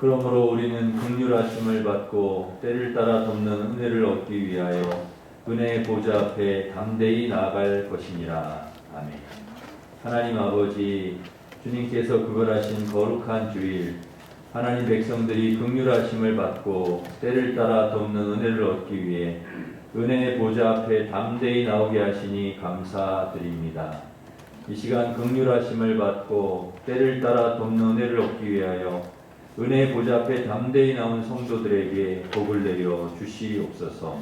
그러므로 우리는 긍휼하심을 받고 때를 따라 돕는 은혜를 얻기 위하여 은혜의 보좌 앞에 담대히 나아갈 것이니라. 아멘. 하나님 아버지, 주님께서 구별하신 거룩한 주일, 하나님 백성들이 긍휼하심을 받고 때를 따라 돕는 은혜를 얻기 위해 은혜의 보좌 앞에 담대히 나오게 하시니 감사드립니다. 이 시간 긍휼하심을 받고 때를 따라 돕는 은혜를 얻기 위하여 은혜의 보좌 앞에 담대히 나온 성도들에게 복을 내려 주시옵소서.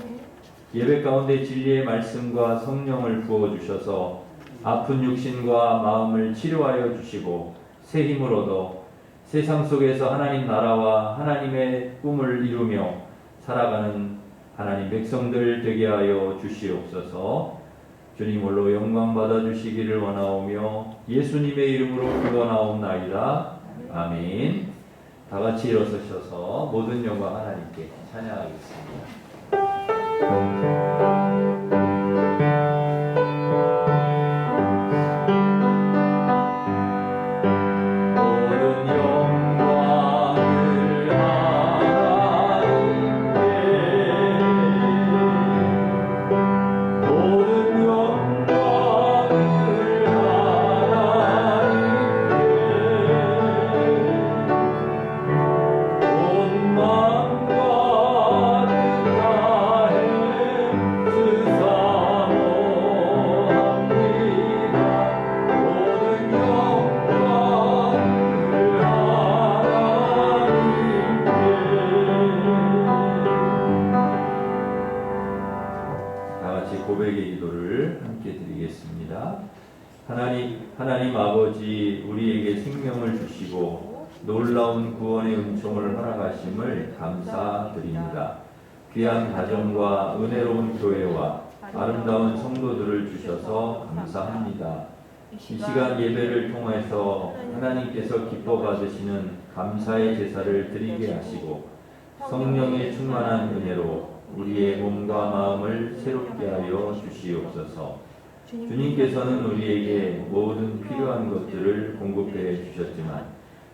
예배 가운데 진리의 말씀과 성령을 부어주셔서 아픈 육신과 마음을 치료하여 주시고 새 힘을 얻어 세상 속에서 하나님 나라와 하나님의 꿈을 이루며 살아가는 하나님 백성들 되게 하여 주시옵소서. 주님 홀로 영광 받아 주시기를 원하오며 예수님의 이름으로 기도나옵나이다. 아멘. 다 같이 일어서셔서 모든 영광 하나님께 찬양하겠습니다. 고백의 기도를 함께 드리겠습니다. 하나님 아버지, 우리에게 생명을 주시고 놀라운 구원의 은총을 허락하심을 감사드립니다. 귀한 가정과 은혜로운 교회와 아름다운 성도들을 주셔서 감사합니다. 이 시간 예배를 통해서 하나님께서 기뻐 받으시는 감사의 제사를 드리게 하시고 성령의 충만한 은혜로 우리의 몸과 마음을 새롭게 하여 주시옵소서. 주님께서는 우리에게 모든 필요한 것들을 공급해 주셨지만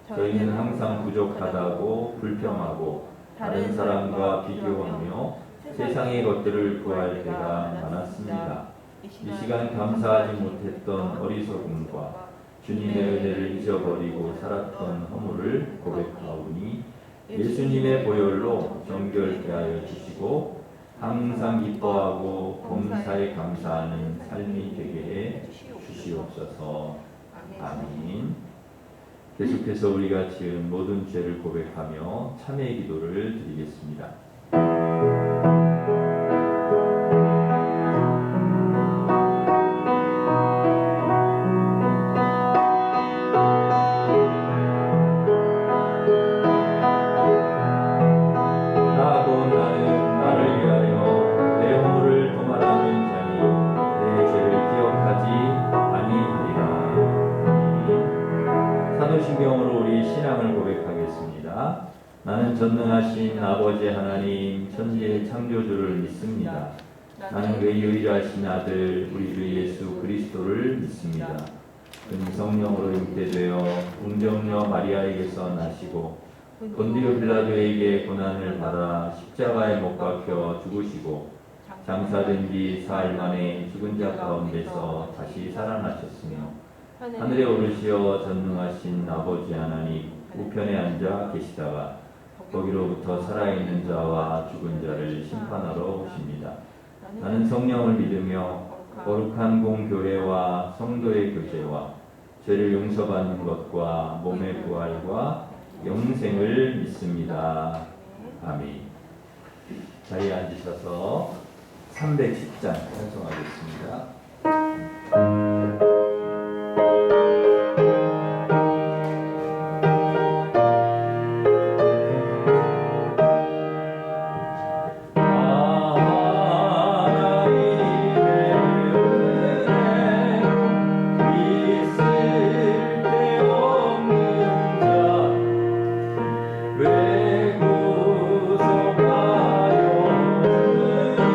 저희는 항상 부족하다고 불평하고 다른 사람과 비교하며 세상의 것들을 구할 때가 많았습니다. 이 시간 감사하지 못했던 어리석음과 주님의 은혜를 잊어버리고 살았던 허물을 고백하오니 예수님의 보혈로 정결케 하여 주시고 항상 기뻐하고 범사에 감사하는 삶이 되게 해 주시옵소서. 아멘. 계속해서 우리가 지은 모든 죄를 고백하며 참회의 기도를 드리겠습니다. 사도신경으로 우리 신앙을 고백하겠습니다. 나는 전능하신 아버지 하나님 천지의 창조주를 믿습니다. 나는 그 유일하신 아들 우리 주 예수 그리스도를 믿습니다. 그는 성령으로 잉태되어 동정녀 마리아에게서 나시고 본디오 빌라도에게 고난을 받아 십자가에 못 박혀 죽으시고 장사된 뒤 사흘 만에 죽은 자 가운데서 다시 살아나셨으며 하늘에 오르시어 전능하신 아버지 하나님 우편에 앉아 계시다가 거기로부터 살아있는 자와 죽은 자를 심판하러 오십니다. 나는 성령을 믿으며 거룩한 공교회와 성도의 교제와 죄를 용서받는 것과 몸의 부활과 영생을 믿습니다. 아멘. 자리에 앉으셔서 310장 찬송하겠습니다. 왜 구속하여 주는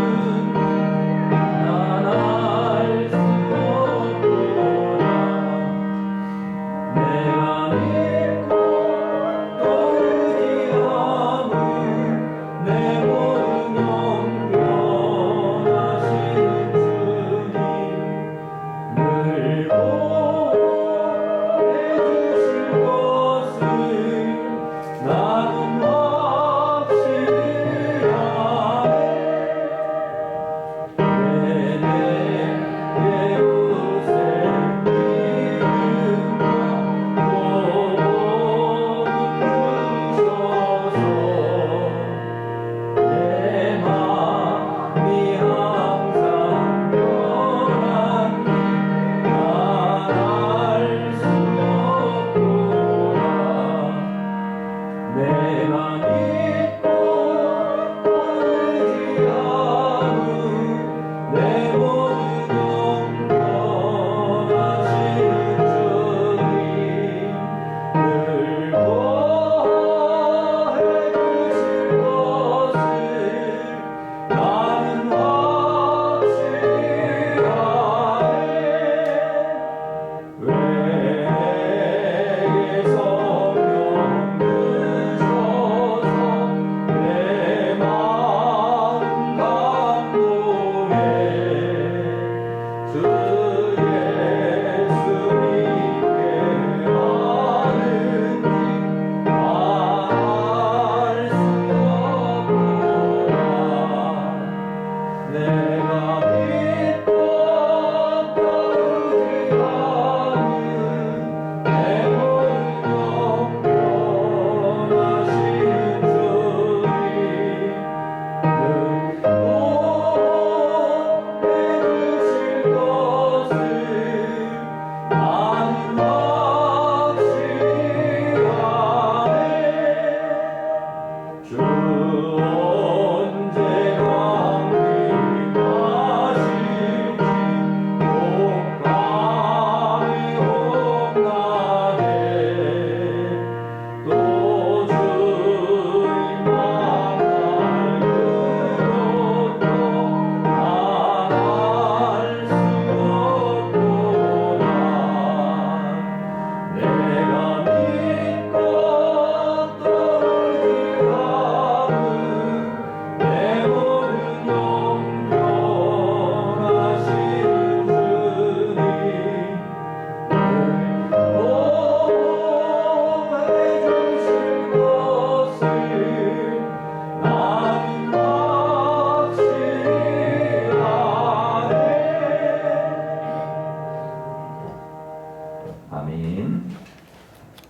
아멘.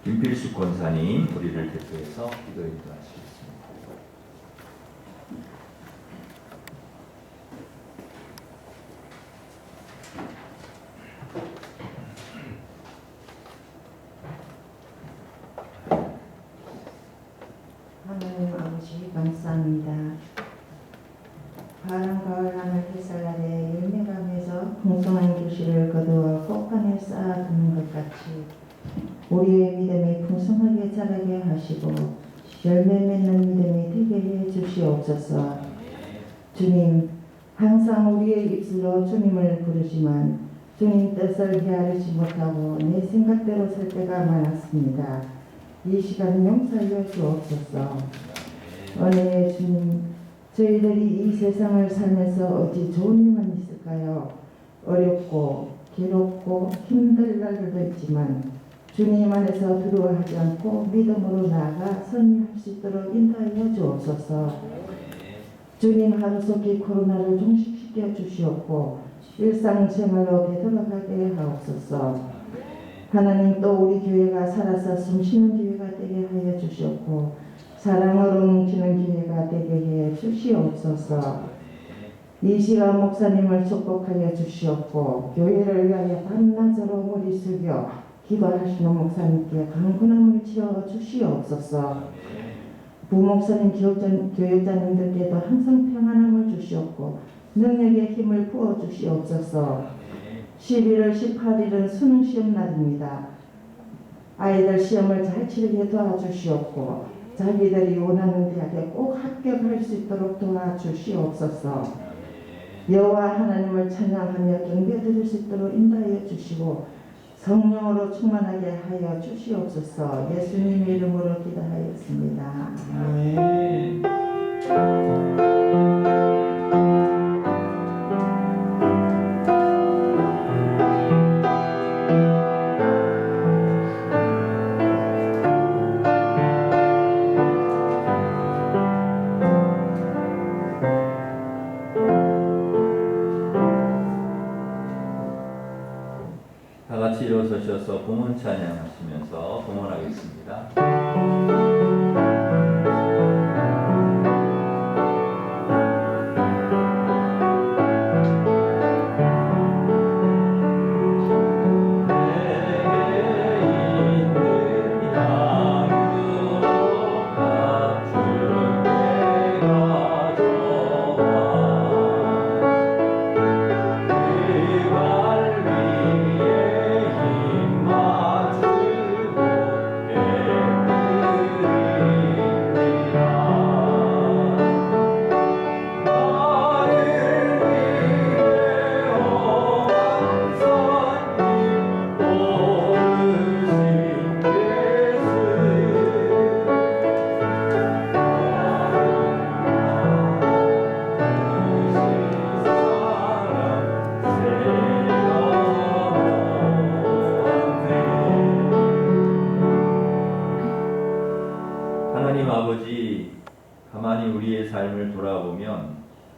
김필숙 권사님 우리를 대표해서 기도 인도하시겠습니다. 하나님 아버지 감사합니다. 바람 가을 하늘 햇살 아래 열매감에서 풍성한 교실을 거두어 꽃간에 쌓아두는 것 같이 우리의 믿음이 풍성하게 자라게 하시고 열매 맺는 믿음이 되게 해 주시옵소서. 주님, 항상 우리의 입술로 주님을 부르지만 주님 뜻을 헤아리지 못하고 내 생각대로 살 때가 많았습니다. 이 시간 용서하여 주옵소서. 은혜의 주님, 저희들이 이 세상을 살면서 어찌 좋은 일만 있을까요? 어렵고 괴롭고 힘들 날도 있지만 주님 안에서 두려워하지 않고 믿음으로 나아가 승리할 수 있도록 인도하여 주옵소서. 주님, 하루속히 코로나를 종식시켜 주시옵고 일상생활로 되돌아가게 하옵소서. 하나님, 또 우리 교회가 살아서 숨쉬는 교회가 되게 하여 주시옵고 사랑으로 뭉치는 교회가 되게 해 주시옵소서. 이 시간 목사님을 축복하여 주시옵고 교회를 위하여 밤낮으로 머리 숙여 기도하시는 목사님께 강건함을 채워 주시옵소서. 부목사님, 교육자님들께도 항상 평안함을 주시옵고 능력의 힘을 부어 주시옵소서. 11월 18일은 수능시험 날입니다. 아이들 시험을 잘 치르게 도와주시옵고 자기들이 원하는 대학에 꼭 합격할 수 있도록 도와주시옵소서. 여호와 하나님을 찬양하며 경배드릴 수 있도록 인도하여 주시고 성령으로 충만하게 하여 주시옵소서. 예수님의 이름으로 기도하였습니다. 아멘. 다 같이 일어서셔서 봉헌 찬양하시면서 봉헌하겠습니다. 하나님 아버지, 가만히 우리의 삶을 돌아보면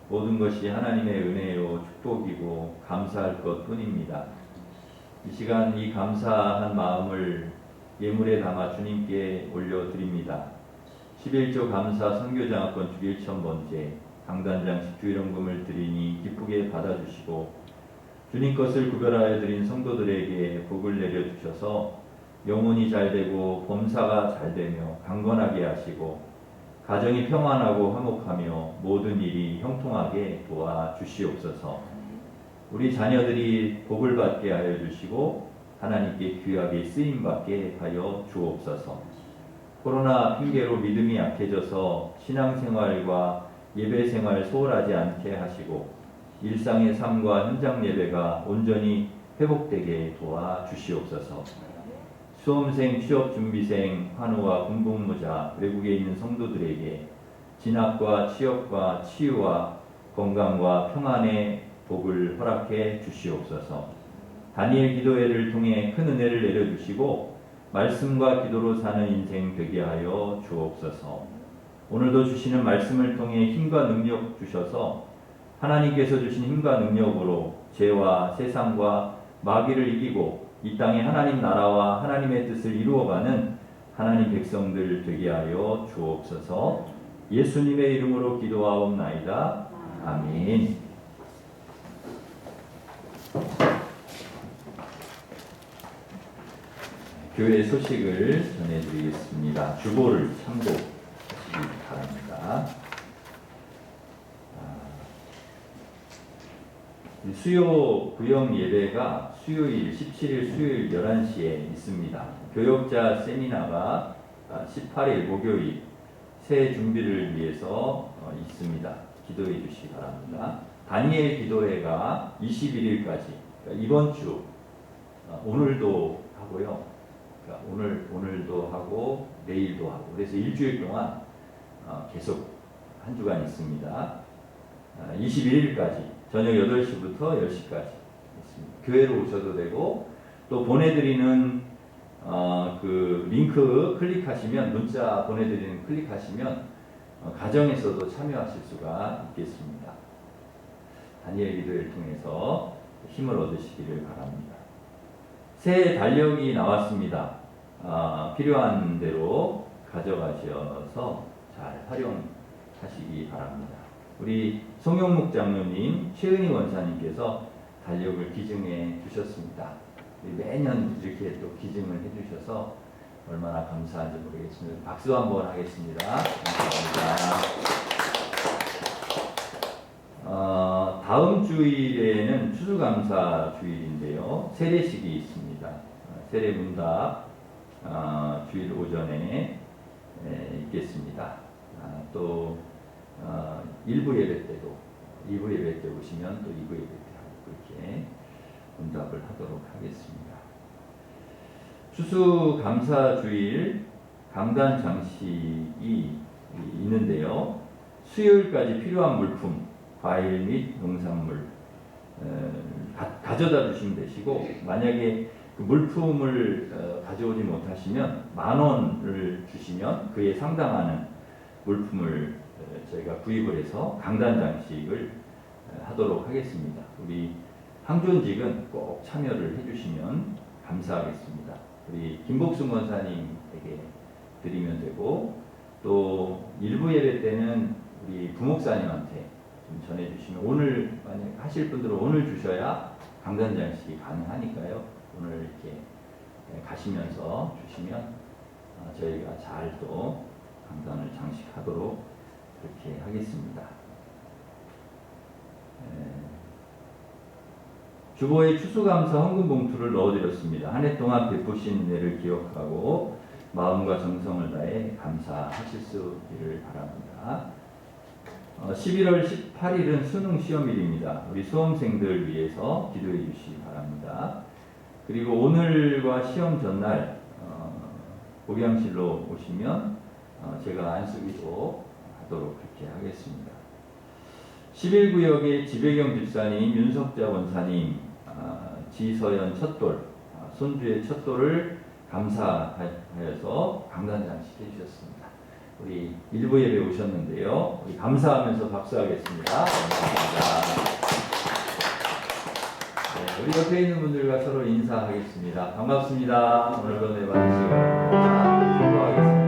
모든 것이 하나님의 은혜요 축복이고 감사할 것뿐입니다. 이 시간 이 감사한 마음을 예물에 담아 주님께 올려드립니다. 11조 감사 선교장학권 주일 1000번째 강단장식 주일헌금을 드리니 기쁘게 받아주시고 주님 것을 구별하여 드린 성도들에게 복을 내려주셔서 영혼이 잘되고 범사가 잘되며 강건하게 하시고 가정이 평안하고 화목하며 모든 일이 형통하게 도와주시옵소서. 우리 자녀들이 복을 받게 하여 주시고 하나님께 귀하게 쓰임받게 하여 주옵소서. 코로나 핑계로 믿음이 약해져서 신앙생활과 예배생활 소홀하지 않게 하시고 일상의 삶과 현장 예배가 온전히 회복되게 도와주시옵소서. 수험생, 취업준비생, 환우와 군복무자, 외국에 있는 성도들에게 진학과 취업과 치유와 건강과 평안의 복을 허락해 주시옵소서. 다니엘 기도회를 통해 큰 은혜를 내려주시고 말씀과 기도로 사는 인생 되게 하여 주옵소서. 오늘도 주시는 말씀을 통해 힘과 능력 주셔서 하나님께서 주신 힘과 능력으로 죄와 세상과 마귀를 이기고 이 땅에 하나님 나라와 하나님의 뜻을 이루어가는 하나님 백성들 되게 하여 주옵소서. 예수님의 이름으로 기도하옵나이다. 아멘. 교회 소식을 전해드리겠습니다. 주보를 참고하시기 바랍니다. 수요 구역 예배가 수요일 17일 수요일 11시에 있습니다. 교역자 세미나가 18일 목요일 새해 준비를 위해서 있습니다. 기도해 주시기 바랍니다. 다니엘 기도회가 21일까지 그러니까 이번 주 오늘도 하고요. 그러니까 오늘도 하고 내일도 하고 그래서 일주일 동안 계속 한 주간 있습니다. 21일까지 저녁 8시부터 10시까지 있습니다. 교회로 오셔도 되고 또 보내드리는 그 링크 클릭하시면 문자 보내드리는 클릭하시면 가정에서도 참여하실 수가 있겠습니다. 다니엘 기도회를 통해서 힘을 얻으시기를 바랍니다. 새해 달력이 나왔습니다. 필요한 대로 가져가셔서 잘 활용하시기 바랍니다. 우리 송영묵 장로님, 최은희 원사님께서 달력을 기증해 주셨습니다. 매년 이렇게 또 기증을 해주셔서 얼마나 감사한지 모르겠습니다. 박수 한번 하겠습니다. 감사합니다. 다음 주일에는 추수감사 주일인데요. 세례식이 있습니다. 세례문답 주일 오전에 있겠습니다. 또 일부 예배 때 오시면 또 2부 예배 때 하고 그렇게 문답을 하도록 하겠습니다. 추수감사 주일 강단 장식이 있는데요. 수요일까지 필요한 물품, 과일 및 농산물 가져다 주시면 되시고 만약에 그 물품을 가져오지 못하시면 10,000원을 주시면 그에 상당하는 물품을 저희가 구입을 해서 강단 장식을 하도록 하겠습니다. 우리 항존직은 꼭 참여를 해주시면 감사하겠습니다. 우리 김복순 권사님에게 드리면 되고 또 일부 예배 때는 우리 부목사님한테 좀 전해주시면 오늘 만약 하실 분들은 오늘 주셔야 강단 장식이 가능하니까요. 오늘 이렇게 가시면서 주시면 저희가 잘 또 강단을 장식하도록 그렇게 하겠습니다. 주보에 추수감사 헌금 봉투를 넣어드렸습니다. 한 해 동안 베푸신 은혜를 기억하고 마음과 정성을 다해 감사하실 수 있기를 바랍니다. 11월 18일은 수능 시험일입니다. 우리 수험생들 위해서 기도해 주시기 바랍니다. 그리고 오늘과 시험 전날 복양실로 오시면 제가 안수기도 하도록 그렇게 하겠습니다. 11구역의 지배경 집사님, 윤석자 원사님, 지서연 첫돌, 손주의 첫돌을 감사하여서 강단장식 해주셨습니다. 우리 일부 예배 오셨는데요. 우리 감사하면서 박수하겠습니다. 감사합니다. 네, 우리 옆에 있는 분들과 서로 인사하겠습니다. 반갑습니다. 오늘도 은혜 받으시기 바랍니다. 수고하겠습니다.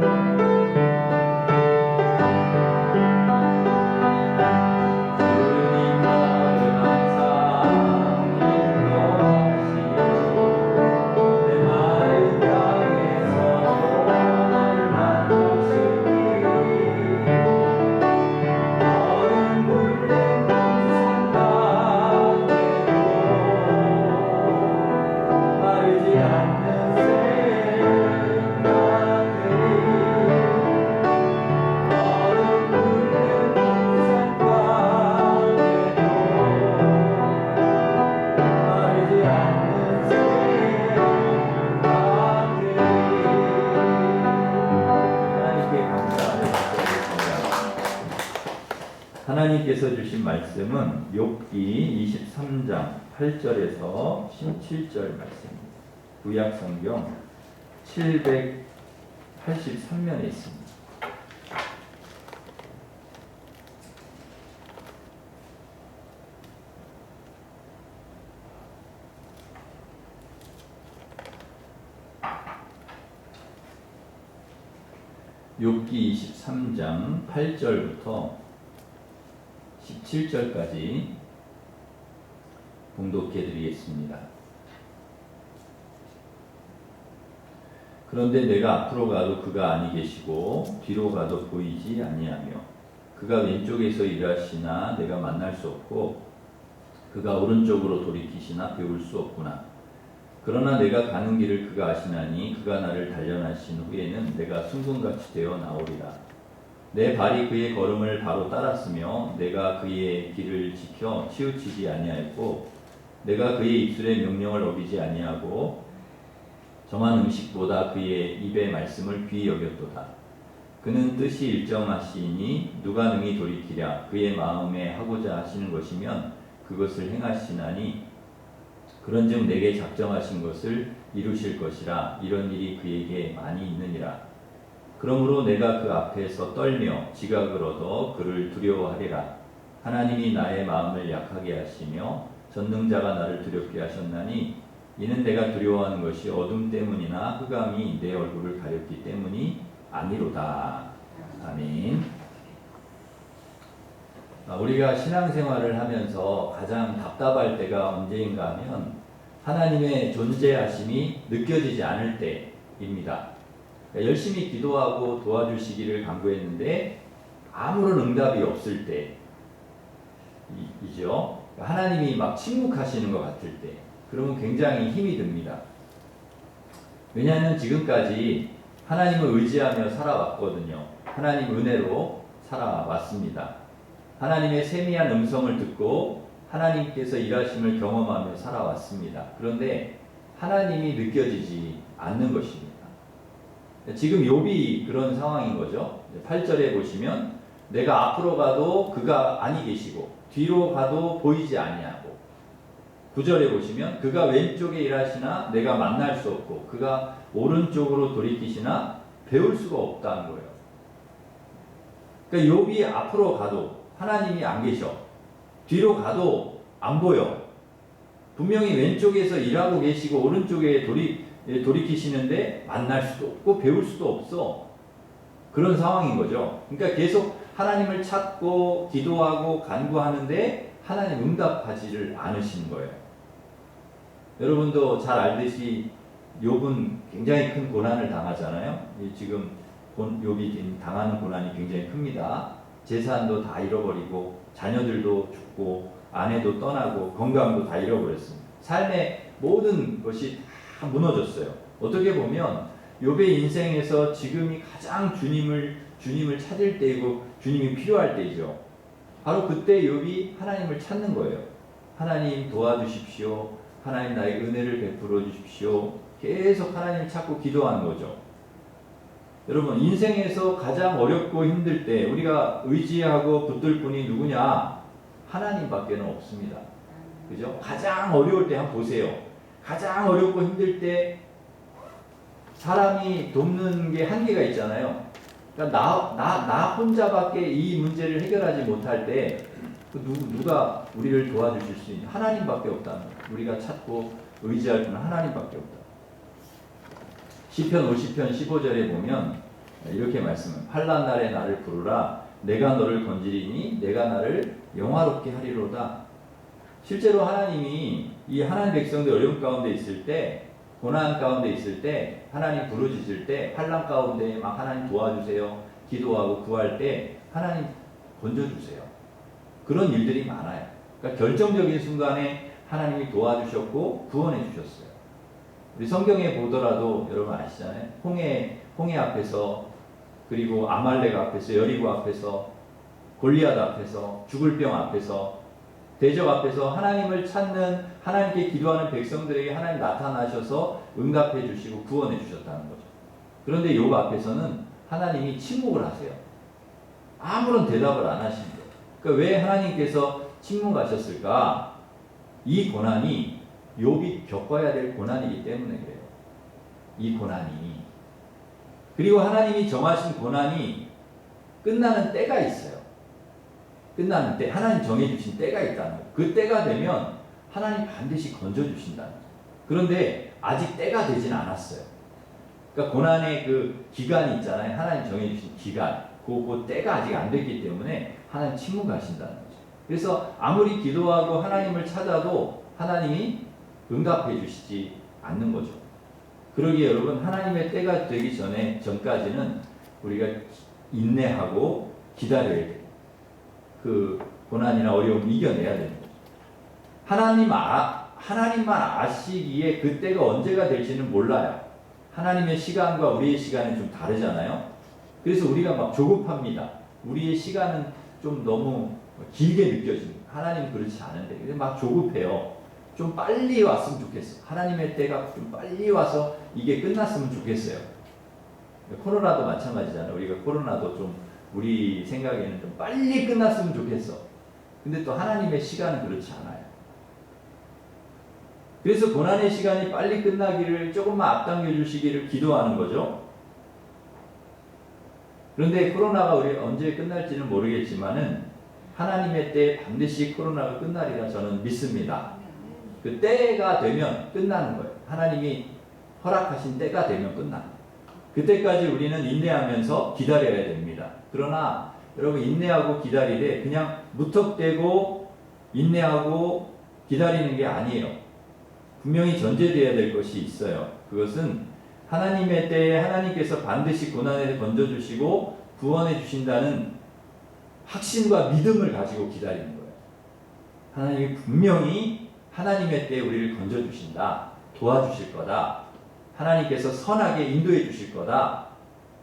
하나님께서 주신 말씀은 욥기 23장 8절에서 17절 말씀입니다. 구약 성경 783면에 있습니다. 욥기 23장 8절부터 17절까지 봉독해 드리겠습니다. 그런데 내가 앞으로 가도 그가 아니 계시고 뒤로 가도 보이지 아니하며 그가 왼쪽에서 일하시나 내가 만날 수 없고 그가 오른쪽으로 돌이키시나 배울 수 없구나. 그러나 내가 가는 길을 그가 아시나니 그가 나를 단련하신 후에는 내가 순금같이 되어 나오리라. 내 발이 그의 걸음을 바로 따랐으며 내가 그의 길을 지켜 치우치지 아니하였고 내가 그의 입술의 명령을 어기지 아니하고 정한 음식보다 그의 입의 말씀을 귀히 여겼도다. 그는 뜻이 일정하시니 누가 능히 돌이키랴. 그의 마음에 하고자 하시는 것이면 그것을 행하시나니 그런즉 내게 작정하신 것을 이루실 것이라. 이런 일이 그에게 많이 있느니라. 그러므로 내가 그 앞에서 떨며 지각을 얻어 그를 두려워하리라. 하나님이 나의 마음을 약하게 하시며 전능자가 나를 두렵게 하셨나니 이는 내가 두려워하는 것이 어둠 때문이나 흑암이 내 얼굴을 가렸기 때문이 아니로다. 아멘. 우리가 신앙생활을 하면서 가장 답답할 때가 언제인가 하면 하나님의 존재하심이 느껴지지 않을 때입니다. 열심히 기도하고 도와주시기를 간구했는데 아무런 응답이 없을 때이죠. 하나님이 막 침묵하시는 것 같을 때, 그러면 굉장히 힘이 듭니다. 왜냐하면 지금까지 하나님을 의지하며 살아왔거든요. 하나님 은혜로 살아왔습니다. 하나님의 세미한 음성을 듣고 하나님께서 일하심을 경험하며 살아왔습니다. 그런데 하나님이 느껴지지 않는 것입니다. 지금 욥이 그런 상황인 거죠. 8절에 보시면 내가 앞으로 가도 그가 아니 계시고 뒤로 가도 보이지 아니하고 9절에 보시면 그가 왼쪽에 일하시나 내가 만날 수 없고 그가 오른쪽으로 돌이키시나 배울 수가 없다는 거예요. 그러니까 욥이 앞으로 가도 하나님이 안 계셔. 뒤로 가도 안 보여. 분명히 왼쪽에서 일하고 계시고 오른쪽에 돌이키시는데 만날 수도 없고 배울 수도 없어. 그런 상황인 거죠. 그러니까 계속 하나님을 찾고 기도하고 간구하는데 하나님 응답하지를 않으시는 거예요. 여러분도 잘 알듯이 욥은 굉장히 큰 고난을 당하잖아요. 지금 욥이 당하는 고난이 굉장히 큽니다. 재산도 다 잃어버리고 자녀들도 죽고 아내도 떠나고 건강도 다 잃어버렸습니다. 삶의 모든 것이 다 무너졌어요. 어떻게 보면 욥의 인생에서 지금이 가장 주님을 찾을 때이고 주님이 필요할 때이죠. 바로 그때 욥이 하나님을 찾는 거예요. 하나님 도와주십시오. 하나님 나의 은혜를 베풀어 주십시오. 계속 하나님을 찾고 기도하는 거죠. 여러분 인생에서 가장 어렵고 힘들 때 우리가 의지하고 붙들 분이 누구냐? 하나님밖에는 없습니다. 그죠? 가장 어려울 때 한번 보세요. 가장 어렵고 힘들 때 사람이 돕는 게 한계가 있잖아요. 그러니까 나 혼자밖에 이 문제를 해결하지 못할 때 누가 우리를 도와주실 수 있는 하나님밖에 없다는 거예요. 우리가 찾고 의지할 분은 하나님밖에 없다. 시편 50편 15절에 보면 이렇게 말씀합니다. 환난 날에 나를 부르라. 내가 너를 건지리니 내가 나를 영화롭게 하리로다. 실제로 하나님이 이 하나님 백성들 어려움 가운데 있을 때, 고난 가운데 있을 때, 하나님 부르짖을 때, 환난 가운데 막 하나님 도와주세요. 기도하고 구할 때 하나님 건져주세요. 그런 일들이 많아요. 그러니까 결정적인 순간에 하나님이 도와주셨고 구원해 주셨어요. 우리 성경에 보더라도 여러분 아시잖아요. 홍해 앞에서, 그리고 아말렉 앞에서, 여리고 앞에서, 골리앗 앞에서, 죽을 병 앞에서, 대적 앞에서 하나님을 찾는, 하나님께 기도하는 백성들에게 하나님 나타나셔서 응답해 주시고 구원해 주셨다는 거죠. 그런데 욥 앞에서는 하나님이 침묵을 하세요. 아무런 대답을 안 하십니다. 그러니까 왜 하나님께서 침묵하셨을까? 이 고난이 욥이 겪어야 될 고난이기 때문에 그래요. 이 고난이. 그리고 하나님이 정하신 고난이 끝나는 때가 있어요. 끝나는 때, 하나님 정해주신 때가 있다는 거예요. 그 때가 되면 하나님 반드시 건져주신다는 거예요. 그런데 아직 때가 되진 않았어요. 그러니까 고난의 그 기간이 있잖아요. 하나님 정해주신 기간. 그 때가 아직 안 됐기 때문에 하나님 침묵하신다는 거죠. 그래서 아무리 기도하고 하나님을 찾아도 하나님이 응답해 주시지 않는 거죠. 그러기에 여러분 하나님의 때가 되기 전까지는 우리가 인내하고 기다려야 돼요. 그 고난이나 어려움 이겨내야 되는 거죠. 하나님만 아시기에 그 때가 언제가 될지는 몰라요. 하나님의 시간과 우리의 시간은 좀 다르잖아요. 그래서 우리가 막 조급합니다. 우리의 시간은 좀 너무 길게 느껴집니다. 하나님은 그렇지 않은데. 근데 막 조급해요. 좀 빨리 왔으면 좋겠어. 하나님의 때가 좀 빨리 와서 이게 끝났으면 좋겠어요. 코로나도 마찬가지잖아요. 우리가 코로나도 좀 우리 생각에는 좀 빨리 끝났으면 좋겠어. 근데 또 하나님의 시간은 그렇지 않아요. 그래서 고난의 시간이 빨리 끝나기를 조금만 앞당겨 주시기를 기도하는 거죠. 그런데 코로나가 우리 언제 끝날지는 모르겠지만은 하나님의 때에 반드시 코로나가 끝나리라 저는 믿습니다. 그 때가 되면 끝나는 거예요. 하나님이 허락하신 때가 되면 끝나. 그때까지 우리는 인내하면서 기다려야 됩니다. 그러나 여러분 인내하고 기다리되 그냥 무턱대고 인내하고 기다리는 게 아니에요. 분명히 전제되어야 될 것이 있어요. 그것은 하나님의 때에 하나님께서 반드시 고난에 건져주시고 구원해 주신다는 확신과 믿음을 가지고 기다리는 거예요. 하나님이 분명히 하나님의 때에 우리를 건져주신다. 도와주실 거다. 하나님께서 선하게 인도해 주실 거다.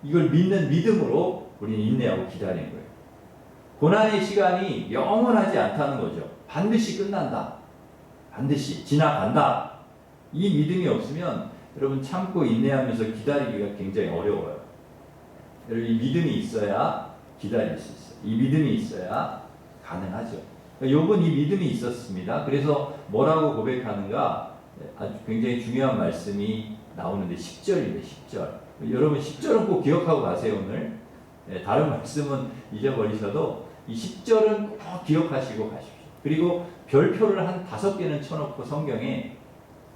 이걸 믿는 믿음으로 우리는 인내하고 기다리는 거예요. 고난의 시간이 영원하지 않다는 거죠. 반드시 끝난다. 반드시 지나간다. 이 믿음이 없으면 여러분 참고 인내하면서 기다리기가 굉장히 어려워요. 여러분 이 믿음이 있어야 기다릴 수 있어요. 이 믿음이 있어야 가능하죠. 욥은 이 믿음이 있었습니다. 그래서 뭐라고 고백하는가 아주 굉장히 중요한 말씀이 나오는데 10절인데 10절. 여러분 10절은 꼭 기억하고 가세요 오늘. 다른 말씀은 잊어버리셔도 이 10절은 꼭 기억하시고 가십시오. 그리고 별표를 한 5개는 쳐놓고 성경에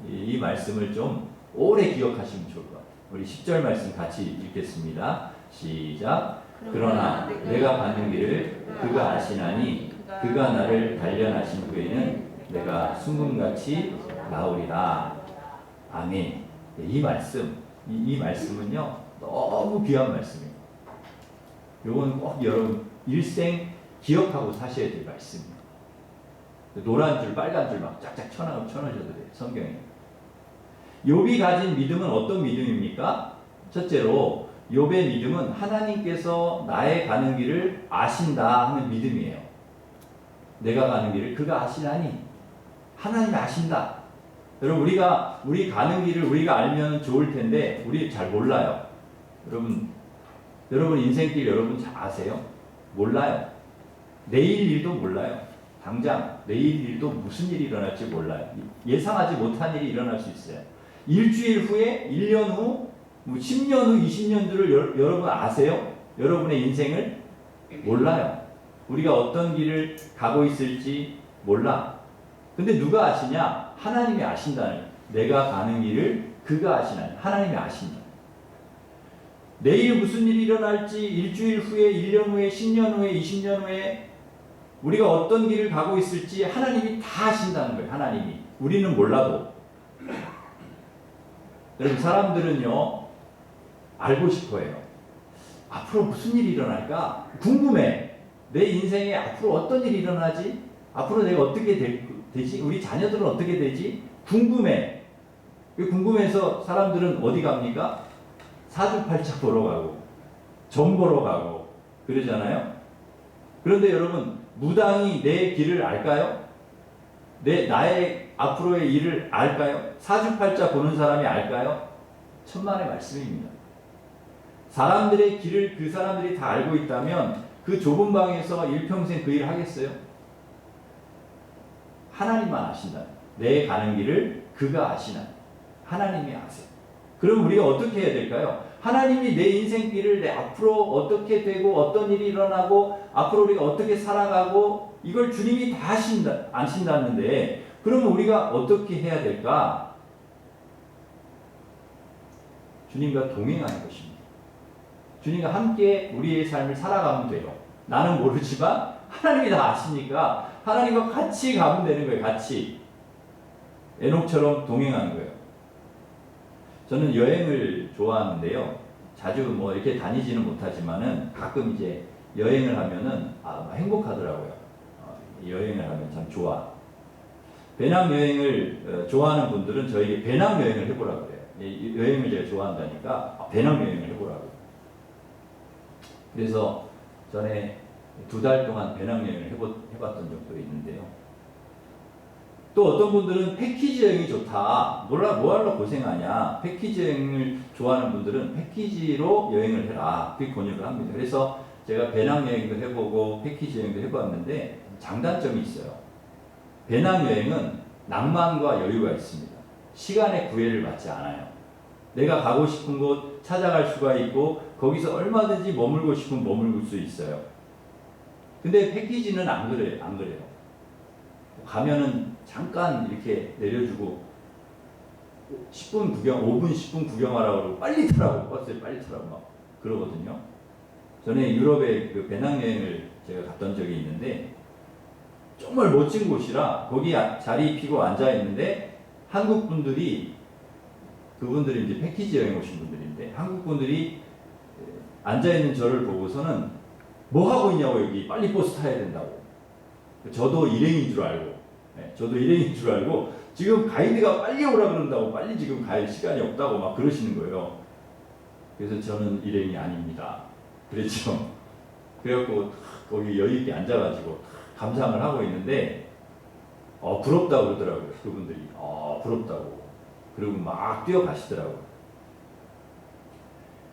이 말씀을 좀 오래 기억하시면 좋을 것 같아요. 우리 10절 말씀 같이 읽겠습니다. 시작. 그러나 내가 가는 길을 그가 아시나니 그가 나를 단련하신 후에는 내가 순금같이 나오리라. 아멘. 이 말씀, 이 말씀은요 너무 귀한 말씀이에요. 이건 꼭 여러분 일생 기억하고 사셔야 될 말씀입니다. 노란 줄, 빨간 줄 막 쫙쫙 쳐놓으셔도 돼요. 성경에. 욥이 가진 믿음은 어떤 믿음입니까? 첫째로 욥의 믿음은 하나님께서 나의 가는 길을 아신다 하는 믿음이에요. 내가 가는 길을 그가 아시나니 하나님이 아신다. 여러분 우리 가는 길을 우리가 알면 좋을 텐데 우리 잘 몰라요. 여러분 인생길 여러분 잘 아세요? 몰라요. 내일 일도 몰라요. 당장 내일 일도 무슨 일이 일어날지 몰라요. 예상하지 못한 일이 일어날 수 있어요. 일주일 후에 1년 후 10년 후 20년들을 여러분 아세요? 여러분의 인생을 몰라요. 우리가 어떤 길을 가고 있을지 몰라. 근데 누가 아시냐? 하나님이 아신다는. 내가 가는 길을 그가 아시나니 하나님이 아신다. 내일 무슨 일이 일어날지 일주일 후에 1년 후에 10년 후에 20년 후에 우리가 어떤 길을 가고 있을지 하나님이 다 아신다는 거예요. 하나님이. 우리는 몰라도. 여러분 사람들은요 알고 싶어해요. 앞으로 무슨 일이 일어날까? 궁금해. 내 인생에 앞으로 어떤 일이 일어나지? 앞으로 내가 어떻게 되지? 우리 자녀들은 어떻게 되지? 궁금해. 궁금해서 사람들은 어디 갑니까? 사주팔자 보러 가고 점 보러 가고 그러잖아요. 그런데 여러분 무당이 내 길을 알까요? 나의 앞으로의 일을 알까요? 사주팔자 보는 사람이 알까요? 천만의 말씀입니다. 사람들의 길을 그 사람들이 다 알고 있다면 그 좁은 방에서 일평생 그 일을 하겠어요? 하나님만 아신다. 내 가는 길을 그가 아시나. 하나님이 아세요. 그럼 우리가 어떻게 해야 될까요? 하나님이 내 인생길을 내 앞으로 어떻게 되고 어떤 일이 일어나고 앞으로 우리가 어떻게 살아가고 이걸 주님이 다 아신다는데 그러면 우리가 어떻게 해야 될까? 주님과 동행하는 것입니다. 주님과 함께 우리의 삶을 살아가면 돼요. 나는 모르지만 하나님이 다 아시니까 하나님과 같이 가면 되는 거예요. 같이. 에녹처럼 동행하는 거예요. 저는 여행을 좋아하는데요. 자주 뭐 이렇게 다니지는 못하지만은 가끔 이제 여행을 하면은 행복하더라고요. 여행을 하면 참 좋아. 배낭여행을 좋아하는 분들은 저에게 배낭여행을 해보라고 그래요. 여행을 제가 좋아한다니까 배낭여행을 해보라고. 그래서 전에 2달 동안 배낭여행을 해봤던 적도 있는데요. 또 어떤 분들은 패키지 여행이 좋다. 뭐하러 고생하냐. 패키지 여행을 좋아하는 분들은 패키지로 여행을 해라. 그렇게 권유를 합니다. 그래서 제가 배낭여행도 해보고 패키지 여행도 해봤는데 장단점이 있어요. 배낭여행은 낭만과 여유가 있습니다. 시간의 구애를 받지 않아요. 내가 가고 싶은 곳 찾아갈 수가 있고 거기서 얼마든지 머물고 싶으면 머물고 수 있어요. 근데 패키지는 안 그래요. 가면은 잠깐 이렇게 내려주고 10분 구경, 5분, 10분 구경하라고 그러고 빨리 타라고, 버스에 빨리 타라고 막 그러거든요. 전에 유럽에 그 배낭여행을 제가 갔던 적이 있는데 정말 멋진 곳이라 거기 자리 피고 앉아 있는데 한국 분들이, 그분들이 이제 패키지 여행 오신 분들인데 한국 분들이 앉아 있는 저를 보고서는 뭐 하고 있냐고, 여기 빨리 버스 타야 된다고. 저도 일행인 줄 알고 지금 가이드가 빨리 오라 그런다고, 빨리 지금 갈 시간이 없다고 막 그러시는 거예요. 그래서 저는 일행이 아닙니다. 그랬죠. 그래갖고 거기 여유 있게 앉아가지고 감상을 하고 있는데 부럽다고 그러더라고요. 그분들이 부럽다고. 그리고 막 뛰어가시더라고요.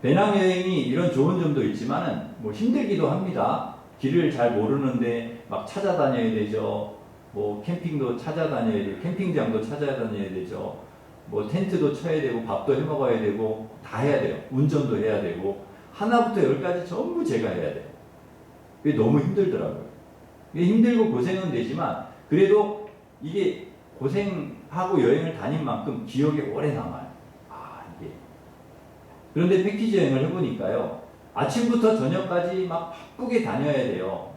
배낭여행이 이런 좋은 점도 있지만은 뭐 힘들기도 합니다. 길을 잘 모르는데 막 찾아다녀야 되죠. 뭐 캠핑도 찾아다녀야 되고 캠핑장도 찾아다녀야 되죠. 뭐 텐트도 쳐야 되고 밥도 해 먹어야 되고 다 해야 돼요. 운전도 해야 되고 하나부터 열까지 전부 제가 해야 돼요. 그게 너무 힘들더라고요. 이게 힘들고 고생은 되지만 그래도 이게 고생하고 여행을 다닌 만큼 기억에 오래 남아요. 이게. 그런데 패키지 여행을 해보니까요. 아침부터 저녁까지 막 바쁘게 다녀야 돼요.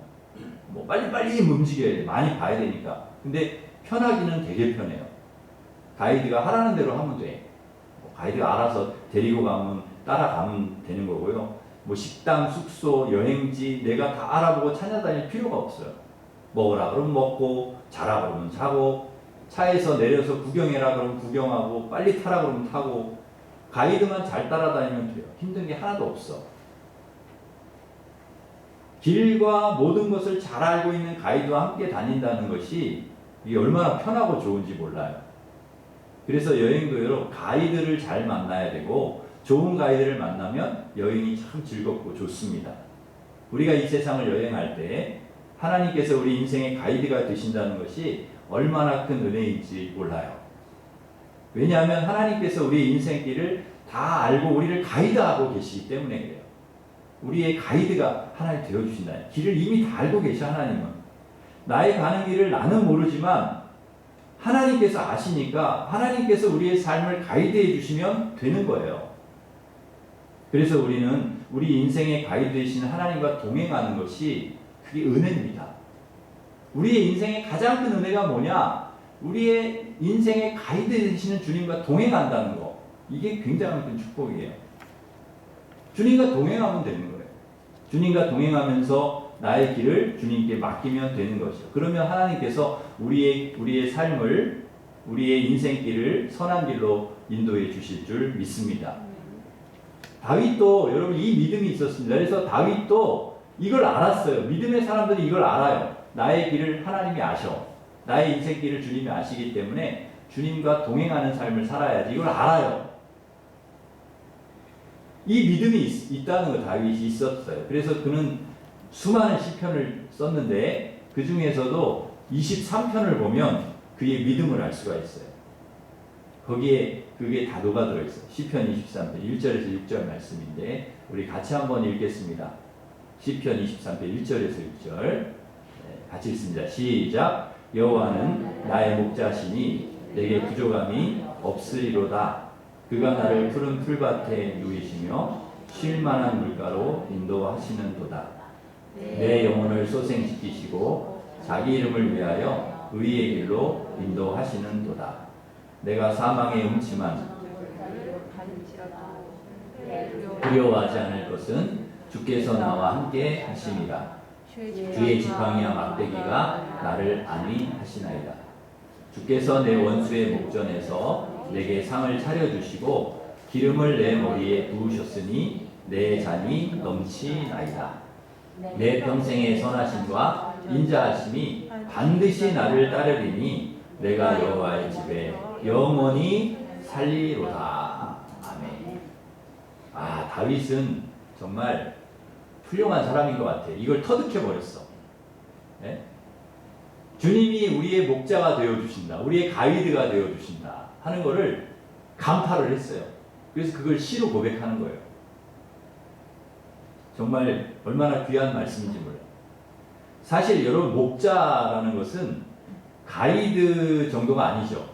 뭐 빨리빨리 움직여야 돼요. 많이 봐야 되니까. 근데 편하기는 되게 편해요. 가이드가 하라는 대로 하면 돼. 가이드가 알아서 데리고 가면 따라가면 되는 거고요. 뭐 식당, 숙소, 여행지 내가 다 알아보고 찾아다닐 필요가 없어요. 먹으라 그러면 먹고 자라 그러면 자고 차에서 내려서 구경해라 그러면 구경하고 빨리 타라 그러면 타고 가이드만 잘 따라다니면 돼요. 힘든 게 하나도 없어. 길과 모든 것을 잘 알고 있는 가이드와 함께 다닌다는 것이 이게 얼마나 편하고 좋은지 몰라요. 그래서 여행도 여러분 가이드를 잘 만나야 되고 좋은 가이드를 만나면 여행이 참 즐겁고 좋습니다. 우리가 이 세상을 여행할 때 하나님께서 우리 인생의 가이드가 되신다는 것이 얼마나 큰 은혜인지 몰라요. 왜냐하면 하나님께서 우리의 인생길을 다 알고 우리를 가이드하고 계시기 때문에 그래요. 우리의 가이드가 하나님 되어주신다. 길을 이미 다 알고 계셔. 하나님은. 나의 가는 길을 나는 모르지만 하나님께서 아시니까 하나님께서 우리의 삶을 가이드해 주시면 되는 거예요. 그래서 우리는 우리 인생의 가이드 되신 하나님과 동행하는 것이 그게 은혜입니다. 우리의 인생의 가장 큰 은혜가 뭐냐? 우리의 인생의 가이드 되시는 주님과 동행한다는 거. 이게 굉장히 큰 축복이에요. 주님과 동행하면 되는 거예요. 주님과 동행하면서 나의 길을 주님께 맡기면 되는 것이죠. 그러면 하나님께서 우리의 삶을, 우리의 인생길을 선한 길로 인도해 주실 줄 믿습니다. 다윗도 여러분 이 믿음이 있었습니다. 그래서 다윗도 이걸 알았어요. 믿음의 사람들이 이걸 알아요. 나의 길을 하나님이 아셔. 나의 인생길을 주님이 아시기 때문에 주님과 동행하는 삶을 살아야지. 이걸 알아요. 이 믿음이 있다는 거 다윗이 있었어요. 그래서 그는 수많은 시편을 썼는데 그 중에서도 23편을 보면 그의 믿음을 알 수가 있어요. 거기에 그게 다 녹아들어 있어요. 시편 23편 1절에서 6절 말씀인데 우리 같이 한번 읽겠습니다. 시편 23편 1절에서 6절 같이 읽습니다. 시작. 여호와는 나의 목자시니 내게 부족함이 없으리로다. 그가 나를 푸른 풀밭에 누이시며 쉴 만한 물가로 인도하시는도다. 내 영혼을 소생시키시고 자기 이름을 위하여 의의 길로 인도하시는도다. 내가 사망의 음침한 두려워하지 않을 것은 주께서 나와 함께 하심이라. 주의 지팡이와 막대기가 나를 안위하시나이다. 주께서 내 원수의 목전에서 내게 상을 차려주시고 기름을 내 머리에 부으셨으니 내 잔이 넘치나이다. 내 평생의 선하심과 인자하심이 반드시 나를 따르리니 내가 여호와의 집에 영원히 살리로다. 아멘. 아, 다윗은 정말 훌륭한 사람인 것 같아요. 이걸 터득해버렸어. 네? 주님이 우리의 목자가 되어주신다. 우리의 가이드가 되어주신다. 하는 거를 간파를 했어요. 그래서 그걸 시로 고백하는 거예요. 정말 얼마나 귀한 말씀인지 몰라요. 사실 여러분, 목자라는 것은 가이드 정도가 아니죠.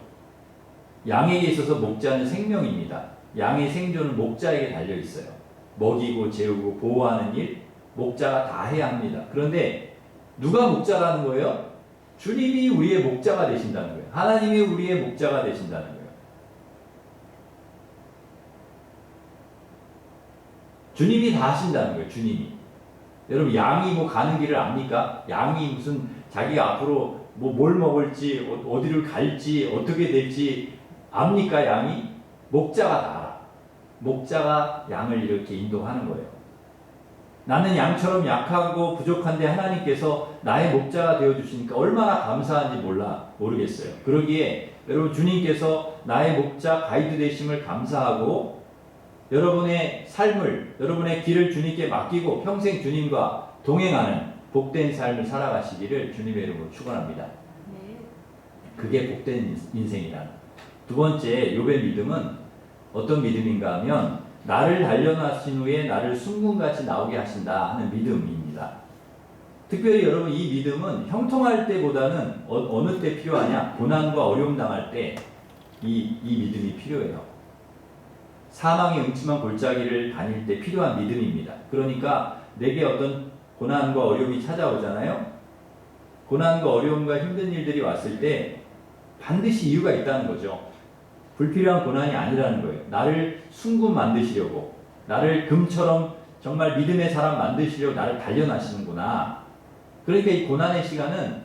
양에게 있어서 목자는 생명입니다. 양의 생존은 목자에게 달려 있어요. 먹이고 재우고 보호하는 일 목자가 다 해야 합니다. 그런데 누가 목자라는 거예요? 주님이 우리의 목자가 되신다는 거예요. 하나님이 우리의 목자가 되신다는 거예요. 주님이 다 하신다는 거예요. 주님이. 여러분, 양이 뭐 가는 길을 압니까? 양이 무슨 자기가 앞으로 뭐 뭘 먹을지 어디를 갈지 어떻게 될지 압니까? 양이? 목자가 다 알아. 목자가 양을 이렇게 인도하는 거예요. 나는 양처럼 약하고 부족한데 하나님께서 나의 목자가 되어주시니까 얼마나 감사한지 모르겠어요. 그러기에 여러분, 주님께서 나의 목자 가이드 되심을 감사하고 여러분의 삶을, 여러분의 길을 주님께 맡기고 평생 주님과 동행하는 복된 삶을 살아가시기를 주님의 이름으로 축원합니다. 그게 복된 인생이다. 두 번째, 욥의 믿음은 어떤 믿음인가 하면 나를 단련하신 후에 나를 순금같이 나오게 하신다 하는 믿음입니다. 특별히 여러분, 이 믿음은 형통할 때보다는 어느 때 필요하냐? 고난과 어려움 당할 때 이 믿음이 필요해요. 사망의 음침한 골짜기를 다닐 때 필요한 믿음입니다. 그러니까 내게 어떤 고난과 어려움이 찾아오잖아요. 고난과 어려움과 힘든 일들이 왔을 때 반드시 이유가 있다는 거죠. 불필요한 고난이 아니라는 거예요. 나를 순금 만드시려고, 나를 금처럼 정말 믿음의 사람 만드시려고 나를 단련하시는구나. 그러니까 이 고난의 시간은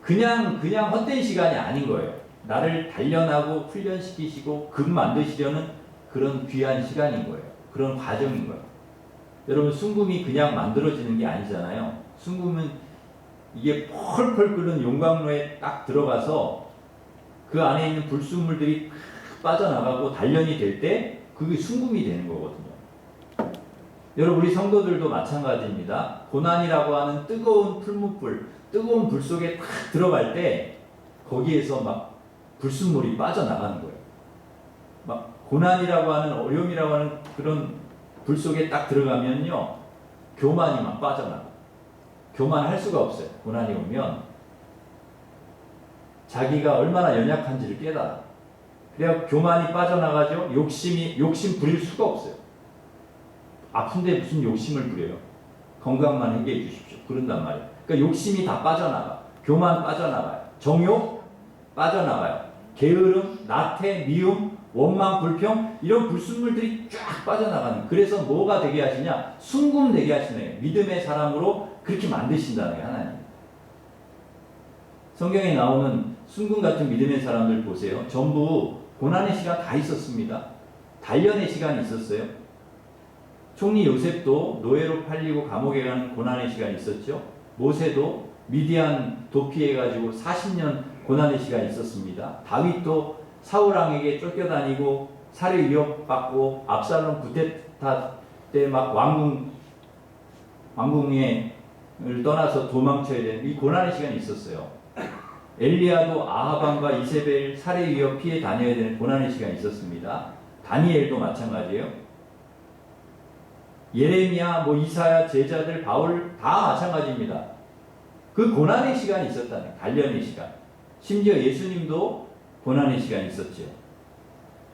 그냥 헛된 시간이 아닌 거예요. 나를 단련하고 훈련시키시고 금 만드시려는 그런 귀한 시간인 거예요. 그런 과정인 거예요. 여러분, 순금이 그냥 만들어지는 게 아니잖아요. 순금은 이게 펄펄 끓는 용광로에 딱 들어가서 그 안에 있는 불순물들이 빠져나가고 단련이 될 때 그게 순금이 되는 거거든요. 여러분, 우리 성도들도 마찬가지입니다. 고난이라고 하는 뜨거운 풀무불, 뜨거운 불 속에 딱 들어갈 때 거기에서 막 불순물이 빠져나가는 거예요. 막 고난이라고 하는, 어려움이라고 하는 그런 불 속에 딱 들어가면요, 교만이 막 빠져나가. 교만할 수가 없어요. 고난이 오면 자기가 얼마나 연약한지를 깨달아. 그래야 교만이 빠져나가죠. 욕심 부릴 수가 없어요. 아픈데 무슨 욕심을 부려요? 건강만 해결해 주십시오. 그런단 말이에요. 그러니까 욕심이 다 빠져나가. 교만 빠져나가요. 정욕 빠져나가요. 게으름, 나태, 미움, 원망, 불평, 이런 불순물들이 쫙 빠져나가는. 그래서 뭐가 되게 하시냐? 순금 되게 하시네요. 믿음의 사람으로 그렇게 만드신다는 거예요, 하나님. 성경에 나오는 순금 같은 믿음의 사람들 보세요. 전부 고난의 시간 다 있었습니다. 단련의 시간이 있었어요. 총리 요셉도 노예로 팔리고 감옥에 가는 고난의 시간이 있었죠. 모세도 미디안 도피해가지고 40년 고난의 시간이 있었습니다. 다윗도 사울왕에게 쫓겨다니고 살해 위협받고 압살롬 구테타 때 막 왕궁을 떠나서 도망쳐야 되는 이 고난의 시간이 있었어요. 엘리야도 아하방과 이세벨 살해 위협 피해 다녀야 되는 고난의 시간이 있었습니다. 다니엘도 마찬가지예요. 예레미야, 이사야, 제자들, 바울 다 마찬가지입니다. 그 고난의 시간이 있었다는, 단련의 시간. 심지어 예수님도 고난의 시간이 있었죠.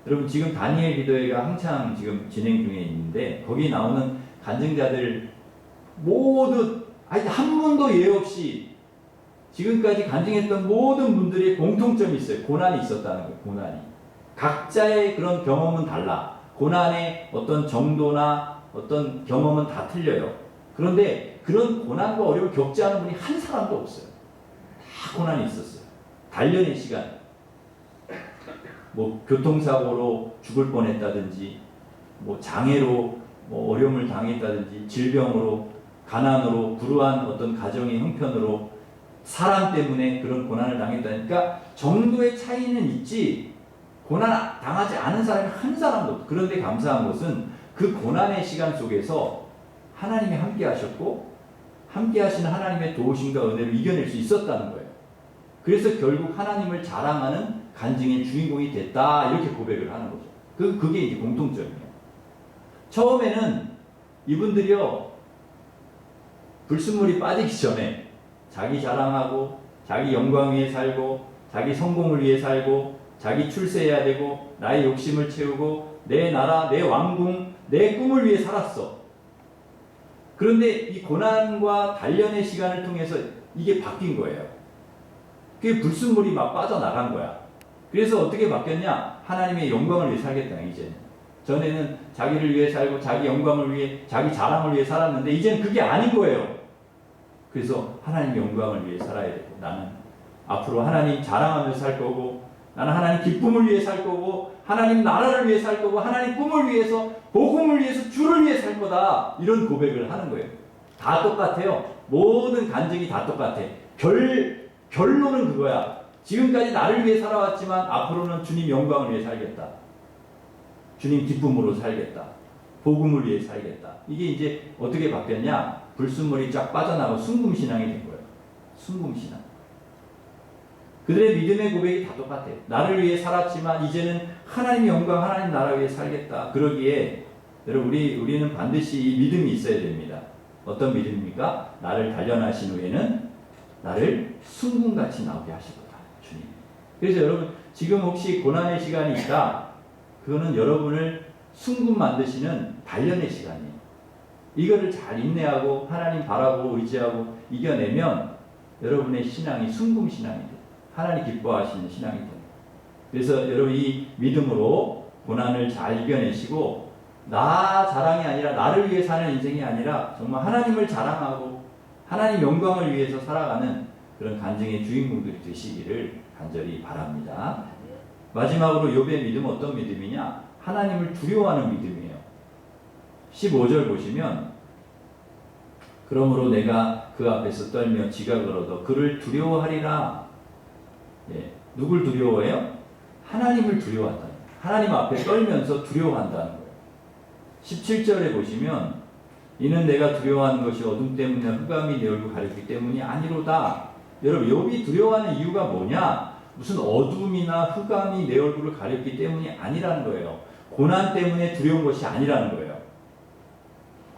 여러분 지금 다니엘 기도회가 한창 지금 진행 중에 있는데 거기 나오는 간증자들 모두 한 분도 예 없이 지금까지 간증했던 모든 분들의 공통점이 있어요. 고난이 있었다는 거예요. 고난이. 각자의 그런 경험은 달라. 고난의 어떤 정도나 어떤 경험은 다 틀려요. 그런데 그런 고난과 어려움을 겪지 않은 분이 한 사람도 없어요. 다 고난이 있었어요. 단련의 시간. 뭐 교통사고로 죽을 뻔했다든지, 뭐 장애로 뭐 어려움을 당했다든지, 질병으로, 가난으로, 불우한 어떤 가정의 형편으로 사람 때문에 그런 고난을 당했다니까 정도의 차이는 있지 고난 당하지 않은 사람이 한 사람도 없어요. 그런데 감사한 것은 그 고난의 시간 속에서 하나님이 함께 하셨고 함께 하시는 하나님의 도우심과 은혜를 이겨낼 수 있었다는 거예요. 그래서 결국 하나님을 자랑하는 간증의 주인공이 됐다 이렇게 고백을 하는 거죠. 그게 이제 공통점이에요. 처음에는 이분들이요 불순물이 빠지기 전에 자기 자랑하고 자기 영광 위에 살고 자기 성공을 위해 살고 자기 출세해야 되고 나의 욕심을 채우고 내 나라 내 왕궁 내 꿈을 위해 살았어. 그런데 이 고난과 단련의 시간을 통해서 이게 바뀐 거예요. 그게 불순물이 막 빠져나간 거야. 그래서 어떻게 바뀌었냐? 하나님의 영광을 위해 살겠다 이제는. 전에는 자기를 위해 살고 자기 영광을 위해 자기 자랑을 위해 살았는데 이제는 그게 아닌 거예요. 그래서 하나님 영광을 위해 살아야 되고 나는 앞으로 하나님 자랑하면서 살 거고 나는 하나님 기쁨을 위해 살 거고 하나님 나라를 위해 살 거고 하나님 꿈을 위해서 복음을 위해서 주를 위해 살 거다 이런 고백을 하는 거예요. 다 똑같아요. 모든 간증이 다 똑같아. 결론은 그거야. 지금까지 나를 위해 살아왔지만 앞으로는 주님 영광을 위해 살겠다. 주님 기쁨으로 살겠다. 복음을 위해 살겠다. 이게 이제 어떻게 바뀌었냐? 불순물이 쫙 빠져나가고 순금신앙이 된 거예요. 순금신앙. 그들의 믿음의 고백이 다 똑같아요. 나를 위해 살았지만 이제는 하나님의 영광, 하나님 나라 위해 살겠다. 그러기에 여러분 우리는 반드시 이 믿음이 있어야 됩니다. 어떤 믿음입니까? 나를 단련하신 후에는 나를 순금같이 나오게 하실 거다. 주님. 그래서 여러분 지금 혹시 고난의 시간이 있다. 그거는 여러분을 순금 만드시는 단련의 시간이에요. 이거를 잘 인내하고 하나님 바라보고 의지하고 이겨내면 여러분의 신앙이 순금 신앙이 돼요. 하나님 기뻐하시는 신앙이 돼요. 그래서 여러분 이 믿음으로 고난을 잘 이겨내시고 나 자랑이 아니라 나를 위해 사는 인생이 아니라 정말 하나님을 자랑하고 하나님 영광을 위해서 살아가는 그런 간증의 주인공들이 되시기를 간절히 바랍니다. 마지막으로 욥의 믿음은 어떤 믿음이냐? 하나님을 두려워하는 믿음이에요. 15절 보시면 그러므로 내가 그 앞에서 떨며 지각을 얻어 그를 두려워하리라. 예, 누굴 두려워해요? 하나님을 두려워한다. 하나님 앞에 떨면서 두려워한다는 거예요. 17절에 보시면 이는 내가 두려워하는 것이 어둠 때문이나 흑암이 내 얼굴 가렸기 때문이 아니로다. 여러분 욥이 두려워하는 이유가 뭐냐? 무슨 어둠이나 흑암이 내 얼굴을 가렸기 때문이 아니라는 거예요. 고난 때문에 두려운 것이 아니라는 거예요.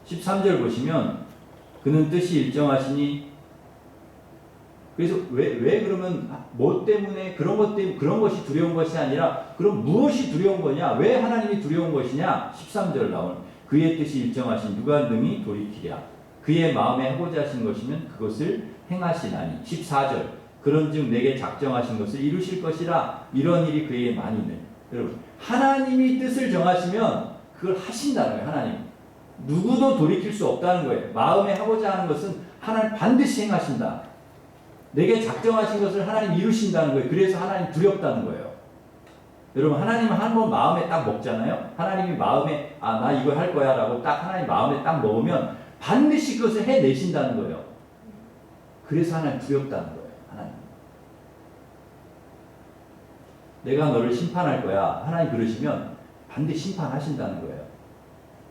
13절 보시면 그는 뜻이 일정하시니 그래서 왜 그러면 뭐 때문에 그런 것 때문에 그런 것이 두려운 것이 아니라 그럼 무엇이 두려운 거냐? 왜 하나님이 두려운 것이냐? 13절 나오는 그의 뜻이 일정하신 누가 능히 돌이키랴. 그의 마음에 하고자 하신 것이면 그것을 행하시나니. 14절 그런즉 내게 작정하신 것을 이루실 것이라. 이런 일이 그에게 많이 있는. 여러분 하나님이 뜻을 정하시면 그걸 하신다는 거예요. 하나님 누구도 돌이킬 수 없다는 거예요. 마음에 하고자 하는 것은 하나님 반드시 행하신다. 내게 작정하신 것을 하나님 이루신다는 거예요. 그래서 하나님 두렵다는 거예요. 여러분 하나님은 한 번 마음에 딱 먹잖아요. 하나님이 마음에 나 이거 할 거야 라고 딱 하나님 마음에 딱 먹으면 반드시 그것을 해내신다는 거예요. 그래서 하나님 두렵다는 거예요. 하나님 내가 너를 심판할 거야. 하나님 그러시면 반드시 심판하신다는 거예요.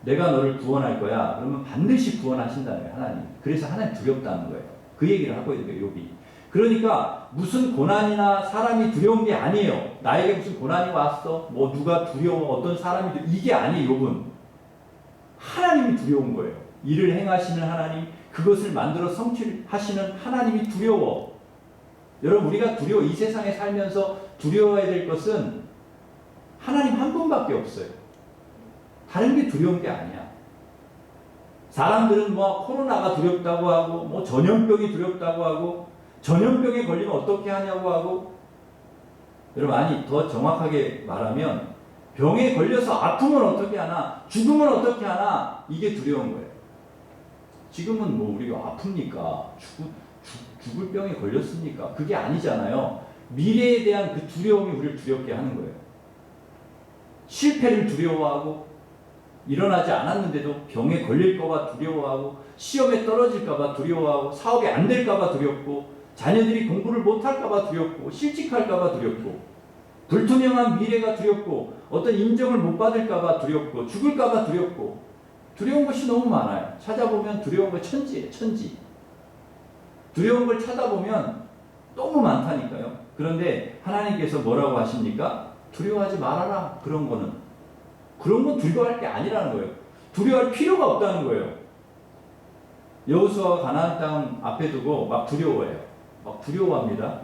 내가 너를 구원할 거야. 그러면 반드시 구원하신다는 거예요. 하나님. 그래서 하나님 두렵다는 거예요. 그 얘기를 하고 있는 거예요. 욥이. 그러니까 무슨 고난이나 사람이 두려운 게 아니에요. 나에게 무슨 고난이 왔어? 뭐 누가 두려워? 어떤 사람이 이게 아니에요. 욥은 하나님이 두려운 거예요. 일을 행하시는 하나님, 그것을 만들어 성취하시는 하나님이 두려워. 여러분 우리가 이 세상에 살면서 두려워해야 될 것은 하나님 한 분밖에 없어요. 다른 게 두려운 게 아니야. 사람들은 뭐 코로나가 두렵다고 하고 뭐 전염병이 두렵다고 하고 전염병에 걸리면 어떻게 하냐고 하고 여러분 아니 더 정확하게 말하면 병에 걸려서 아프면 어떻게 하나 죽으면 어떻게 하나 이게 두려운 거예요. 지금은 뭐 우리가 아픕니까? 죽을 병에 걸렸습니까? 그게 아니잖아요. 미래에 대한 그 두려움이 우리를 두렵게 하는 거예요. 실패를 두려워하고 일어나지 않았는데도 병에 걸릴까봐 두려워하고 시험에 떨어질까봐 두려워하고 사업이 안 될까봐 두렵고 자녀들이 공부를 못할까봐 두렵고 실직할까봐 두렵고 불투명한 미래가 두렵고 어떤 인정을 못 받을까봐 두렵고 죽을까봐 두렵고 두려운 것이 너무 많아요. 찾아보면 두려운 거 천지예요. 천지. 두려운 걸 찾아보면 너무 많다니까요. 그런데 하나님께서 뭐라고 하십니까? 두려워하지 말아라. 그런 거는. 그런 건 두려워할 게 아니라는 거예요. 두려워할 필요가 없다는 거예요. 여호수아가 가나안 땅 앞에 두고 막 두려워해요. 막 두려워합니다.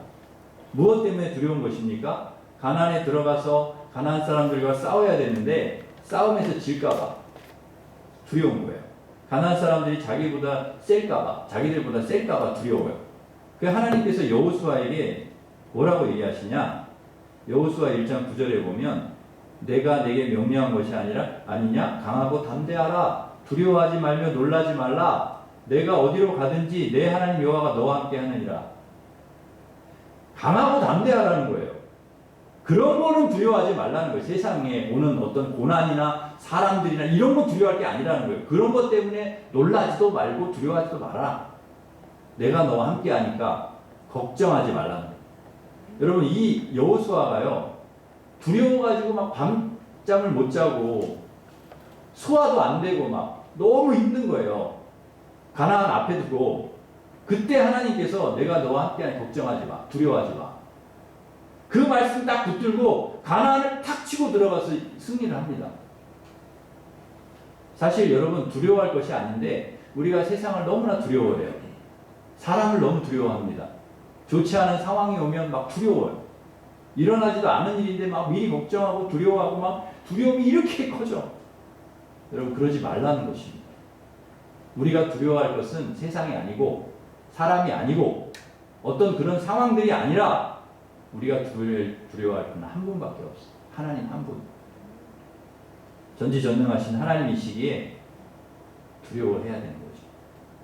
무엇 때문에 두려운 것입니까? 가나안에 들어가서 가나안 사람들과 싸워야 되는데 싸움에서 질까봐 두려운 거예요. 가나안 사람들이 자기들보다 셀까봐 두려워요. 그 하나님께서 여호수아에게 뭐라고 얘기하시냐? 여호수아 1장 9절에 보면 내가 내게 명령한 것이 아니냐? 강하고 담대하라. 두려워하지 말며 놀라지 말라. 내가 어디로 가든지 내 하나님 여호와가 너와 함께 하느니라. 강하고 담대하라는 거예요. 그런 거는 두려워하지 말라는 거예요. 세상에 오는 어떤 고난이나 사람들이나 이런 거 두려워할 게 아니라는 거예요. 그런 것 때문에 놀라지도 말고 두려워하지도 말아라. 내가 너와 함께 하니까 걱정하지 말라는 거예요. 여러분 이 여호수아가요. 두려워가지고 막 밤잠을 못 자고 소화도 안 되고 막 너무 힘든 거예요. 가나안 앞에 두고 그때 하나님께서 내가 너와 함께하니 걱정하지 마. 두려워하지 마. 그 말씀 딱 붙들고 가나안을 탁 치고 들어가서 승리를 합니다. 사실 여러분 두려워할 것이 아닌데 우리가 세상을 너무나 두려워해요. 사람을 너무 두려워합니다. 좋지 않은 상황이 오면 막 두려워요. 일어나지도 않은 일인데 막 미리 걱정하고 두려워하고 막 두려움이 이렇게 커져. 여러분 그러지 말라는 것입니다. 우리가 두려워할 것은 세상이 아니고 사람이 아니고 어떤 그런 상황들이 아니라 우리가 두려워할 분은 한 분밖에 없어요. 하나님 한 분. 전지전능하신 하나님이시기에 두려워해야 되는 거죠.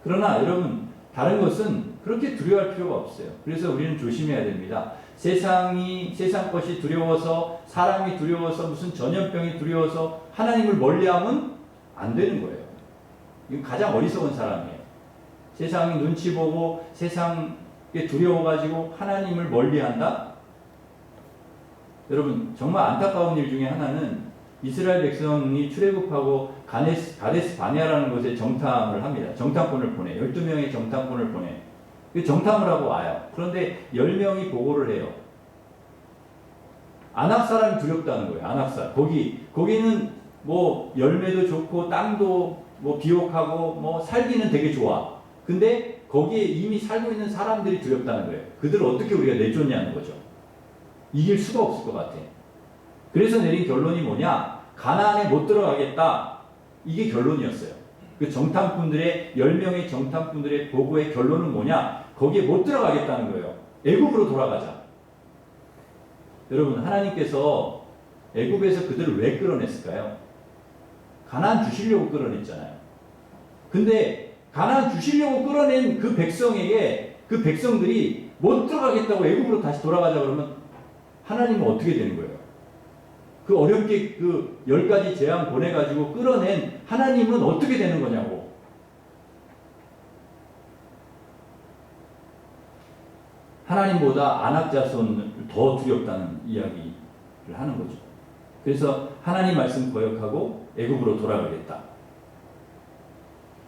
그러나 여러분 다른 것은 그렇게 두려워할 필요가 없어요. 그래서 우리는 조심해야 됩니다. 세상 것이 두려워서 사람이 두려워서 무슨 전염병이 두려워서 하나님을 멀리하면 안 되는 거예요. 이건 가장 어리석은 사람이에요. 세상이 눈치 보고 세상에 두려워가지고 하나님을 멀리한다? 여러분 정말 안타까운 일 중에 하나는 이스라엘 백성이 출애굽하고 가데스 바네아라는 곳에 정탐을 합니다. 정탐꾼을 보내. 12명의 정탐꾼을 보내. 정탐을 하고 와요. 그런데 10명이 보고를 해요. 아낙 사람이 두렵다는 거예요. 아낙 사람. 거기는 뭐 열매도 좋고 땅도 뭐 비옥하고 뭐 살기는 되게 좋아. 근데 거기에 이미 살고 있는 사람들이 두렵다는 거예요. 그들을 어떻게 우리가 내쫓냐는 거죠. 이길 수가 없을 것 같아. 그래서 내린 결론이 뭐냐? 가나안에 못 들어가겠다. 이게 결론이었어요. 그 정탐꾼들의 10명의 정탐꾼들의 보고의 결론은 뭐냐? 거기에 못 들어가겠다는 거예요. 애굽으로 돌아가자. 여러분 하나님께서 애굽에서 그들을 왜 끌어냈을까요? 가나안 주시려고 끌어냈잖아요. 근데 가나안 주시려고 끌어낸 그 백성에게 그 백성들이 못 들어가겠다고 애굽으로 다시 돌아가자 그러면 하나님은 어떻게 되는 거예요? 그 어렵게 그 10가지 재앙 보내가지고 끌어낸 하나님은 어떻게 되는 거냐고. 하나님보다 아낙 자손을 더 두렵다는 이야기를 하는 거죠. 그래서 하나님 말씀 거역하고 애굽으로 돌아가겠다.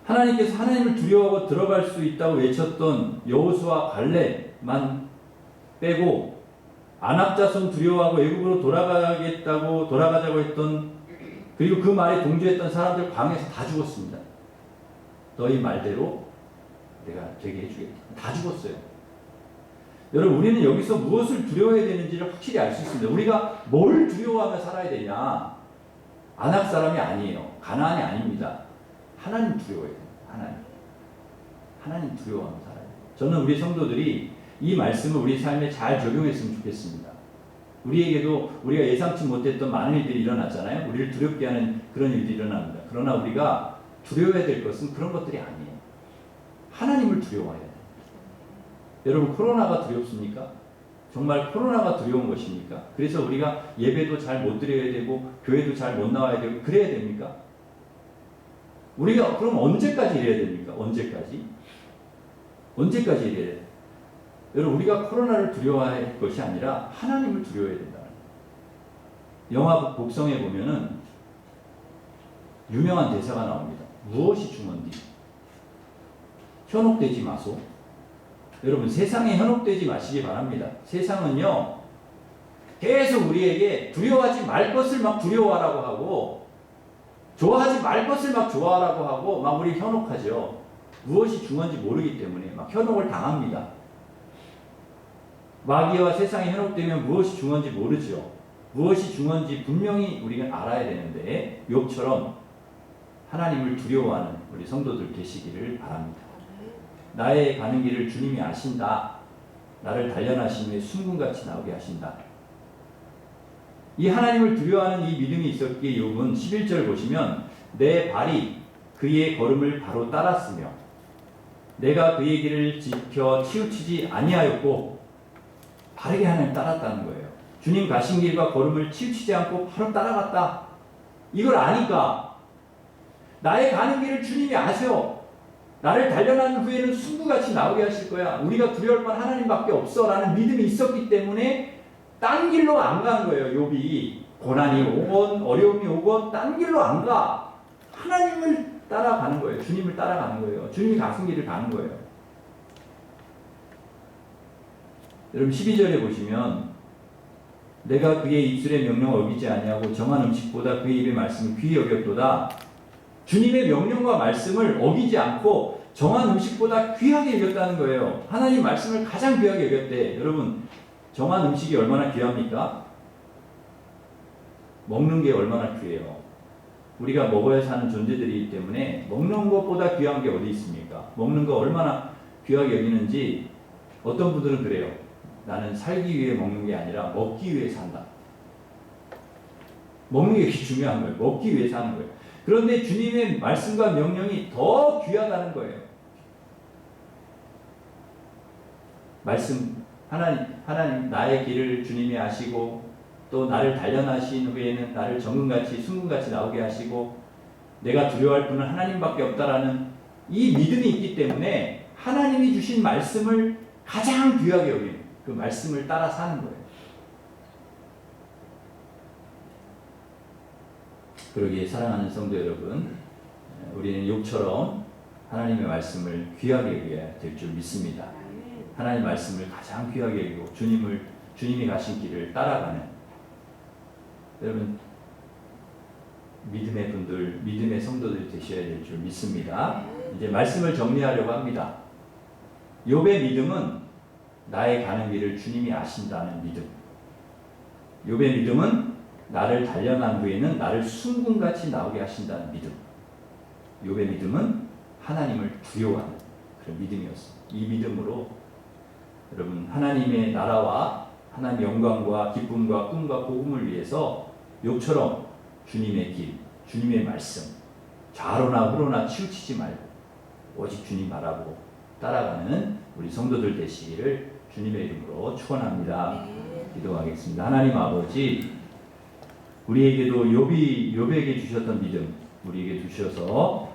하나님께서 하나님을 두려워하고 들어갈 수 있다고 외쳤던 여호수아 갈렙만 빼고 아낙 자손 두려워하고 애굽으로 돌아가자고 했던 그리고 그 말에 동조했던 사람들 광야에서 다 죽었습니다. 너희 말대로 내가 되게 해주겠다. 다 죽었어요. 여러분, 우리는 여기서 무엇을 두려워해야 되는지를 확실히 알 수 있습니다. 우리가 뭘 두려워하며 살아야 되냐? 안악 사람이 아니에요. 가나안이 아닙니다. 하나님 두려워해야 돼요. 하나님 두려워하며 살아야 돼요. 저는 우리 성도들이 이 말씀을 우리 삶에 잘 적용했으면 좋겠습니다. 우리에게도 우리가 예상치 못했던 많은 일들이 일어났잖아요. 우리를 두렵게 하는 그런 일들이 일어납니다. 그러나 우리가 두려워해야 될 것은 그런 것들이 아니에요. 하나님을 두려워해야 돼요. 여러분, 코로나가 두렵습니까? 정말 코로나가 두려운 것입니까? 그래서 우리가 예배도 잘 못 드려야 되고 교회도 잘 못 나와야 되고 그래야 됩니까? 우리가 그럼 언제까지 이래야 됩니까? 언제까지 이래야 돼요? 여러분, 우리가 코로나를 두려워할 것이 아니라 하나님을 두려워해야 된다. 영화 복성에 보면은 유명한 대사가 나옵니다. 무엇이 중헌디? 현혹되지 마소. 여러분, 세상에 현혹되지 마시기 바랍니다. 세상은요, 계속 우리에게 두려워하지 말 것을 막 두려워하라고 하고, 좋아하지 말 것을 막 좋아하라고 하고, 막 우리 현혹하죠. 무엇이 중요한지 모르기 때문에 막 현혹을 당합니다. 마귀와 세상에 현혹되면 무엇이 중요한지 모르죠. 무엇이 중요한지 분명히 우리가 알아야 되는데, 욥처럼 하나님을 두려워하는 우리 성도들 되시기를 바랍니다. 나의 가는 길을 주님이 아신다. 나를 단련하신 후에 순금같이 나오게 하신다. 이 하나님을 두려워하는 이 믿음이 있었기에 욥은 11절 보시면 내 발이 그의 걸음을 바로 따랐으며 내가 그의 길을 지켜 치우치지 아니하였고, 바르게 하나님 따랐다는 거예요. 주님 가신 길과 걸음을 치우치지 않고 바로 따라갔다. 이걸 아니까 나의 가는 길을 주님이 아세요. 나를 단련한 후에는 순구같이 나오게 하실 거야. 우리가 두려울 만 하나님밖에 없어 라는 믿음이 있었기 때문에 딴 길로 안 간 거예요. 욥이 고난이 오건 어려움이 오건 딴 길로 안 가. 하나님을 따라가는 거예요. 주님을 따라가는 거예요. 주님이 가신 길을 가는 거예요. 여러분, 12절에 보시면 내가 그의 입술의 명령을 어기지 아니하고 정한 음식보다 그의 입의 말씀을 귀히 여겼도다. 주님의 명령과 말씀을 어기지 않고 정한 음식보다 귀하게 여겼다는 거예요. 하나님 말씀을 가장 귀하게 여겼대. 여러분, 정한 음식이 얼마나 귀합니까? 먹는 게 얼마나 귀해요. 우리가 먹어야 사는 존재들이기 때문에 먹는 것보다 귀한 게 어디 있습니까? 먹는 거 얼마나 귀하게 여기는지 어떤 분들은 그래요. 나는 살기 위해 먹는 게 아니라 먹기 위해 산다. 먹는 게 중요한 거예요. 먹기 위해 사는 거예요. 그런데 주님의 말씀과 명령이 더 귀하다는 거예요. 말씀, 하나님 나의 길을 주님이 아시고 또 나를 단련하신 후에는 나를 정금같이 순금같이 나오게 하시고 내가 두려워할 분은 하나님밖에 없다라는 이 믿음이 있기 때문에 하나님이 주신 말씀을 가장 귀하게 여기는 그 말씀을 따라 사는 거예요. 그러기에 사랑하는 성도 여러분, 우리는 욥처럼 하나님의 말씀을 귀하게 여겨야 될 줄 믿습니다. 하나님의 말씀을 가장 귀하게 여기고 주님이 가신 길을 따라가는 여러분 믿음의 분들, 믿음의 성도들이 되셔야 될 줄 믿습니다. 이제 말씀을 정리하려고 합니다. 욥의 믿음은 나의 가는 길을 주님이 아신다는 믿음. 욥의 믿음은 나를 단련한 후에는 나를 순금같이 나오게 하신다는 믿음. 욥의 믿음은 하나님을 두려워하는 그런 믿음이었습니다. 이 믿음으로 여러분 하나님의 나라와 하나님의 영광과 기쁨과 꿈과 복음을 위해서 욥처럼 주님의 길, 주님의 말씀 좌로나 우로나 치우치지 말고 오직 주님 바라보고 따라가는 우리 성도들 되시기를 주님의 이름으로 축원합니다. 기도하겠습니다. 하나님 아버지, 우리에게도 욥에게 주셨던 믿음 우리에게 주셔서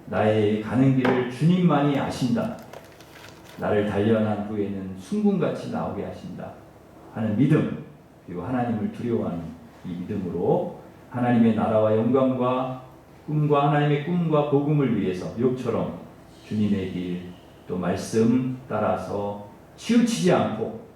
나의 가는 길을 주님만이 아신다. 나를 단련한 후에는 순금같이 나오게 하신다 하는 믿음, 그리고 하나님을 두려워하는 이 믿음으로 하나님의 나라와 영광과 꿈과 하나님의 꿈과 복음을 위해서 욥처럼 주님의 길, 또 말씀 따라서 치우치지 않고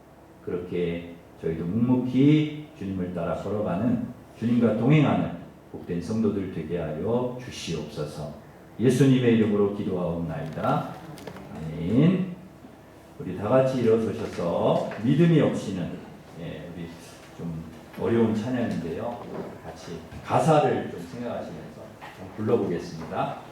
그렇게 저희도 묵묵히 주님을 따라 걸어가는 주님과 동행하는 복된 성도들 되게 하여 주시옵소서. 예수님의 이름으로 기도하옵나이다. 아멘. 우리 다 같이 일어서셔서 믿음이 없이는, 우리 좀 어려운 찬양인데요. 같이 가사를 좀 생각하시면서 좀 불러보겠습니다.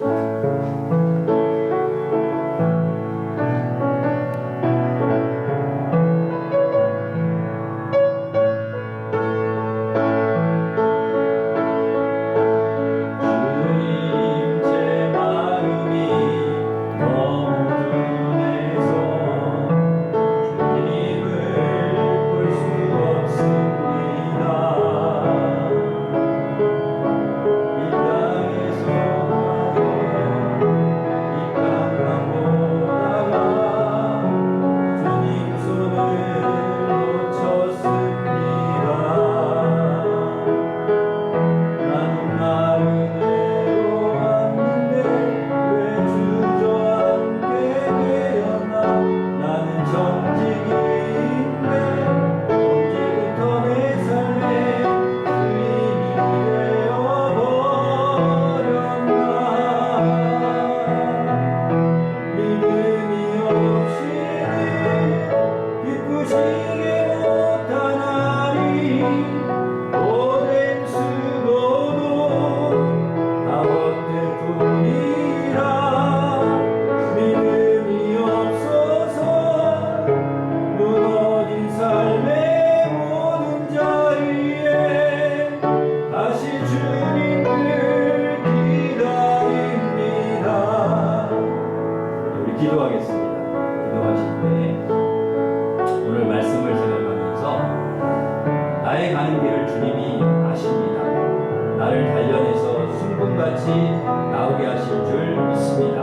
나오게 하실 줄 믿습니다.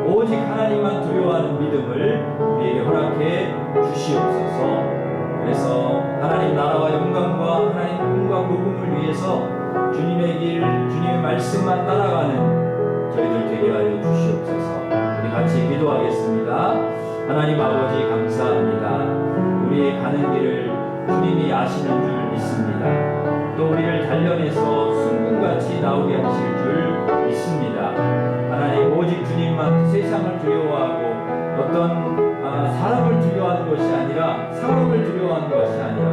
오직 하나님만 두려워하는 믿음을 우리에게 허락해 주시옵소서. 그래서 하나님 나라와 영광과 하나님 꿈과 복음을 위해서 주님의 길, 주님의 말씀만 따라가는 저희들 되게 하여 주시옵소서. 우리 같이 기도하겠습니다. 하나님 아버지 감사합니다. 우리의 가는 길을 주님이 아시는 줄 믿습니다. 또 우리를 단련해서 순금같이 나오게 하실 줄 믿습니다. 하나님 오직 주님만 세상을 두려워하고 어떤 사람을 두려워하는 것이 아니라 상황을 두려워하는 것이 아니라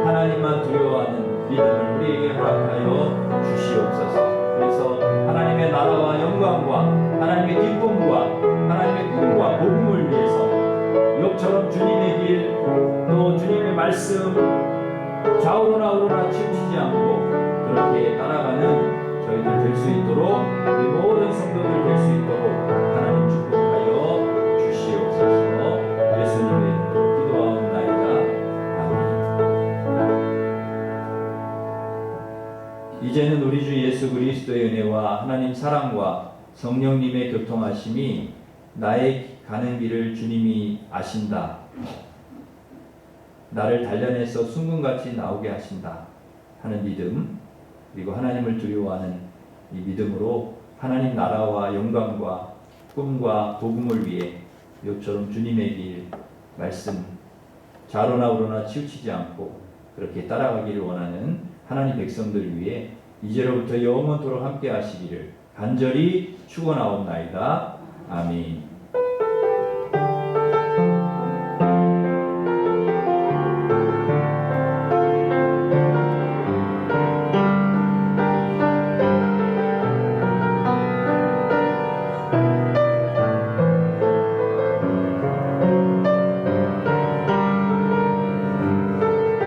하나님만 두려워하는 믿음을 우리에게 허락하여 주시옵소서. 그래서 하나님의 나라와 영광과 하나님의 기쁨과 하나님의 꿈과 복음을 위해서 욥처럼 주님의 길 또 주님의 말씀 좌우로나 우로나 치우치지 않고 그렇게 따라가는 저희들 될 수 있도록 우리 모든 성도들 될 수 있도록 하나님 축복하여 주시옵소서. 예수님의 이름으로 기도하옵나이다. 아멘. 이제는 우리 주 예수 그리스도의 은혜와 하나님 사랑과 성령님의 교통하심이 나의 가는 길을 주님이 아신다. 나를 단련해서 순금같이 나오게 하신다 하는 믿음, 그리고 하나님을 두려워하는 이 믿음으로 하나님 나라와 영광과 꿈과 복음을 위해 욥처럼 주님의 길 말씀 좌로나 우로나 치우치지 않고 그렇게 따라가기를 원하는 하나님 백성들을 위해 이제로부터 영원토록 함께 하시기를 간절히 축원하옵나이다. 아멘.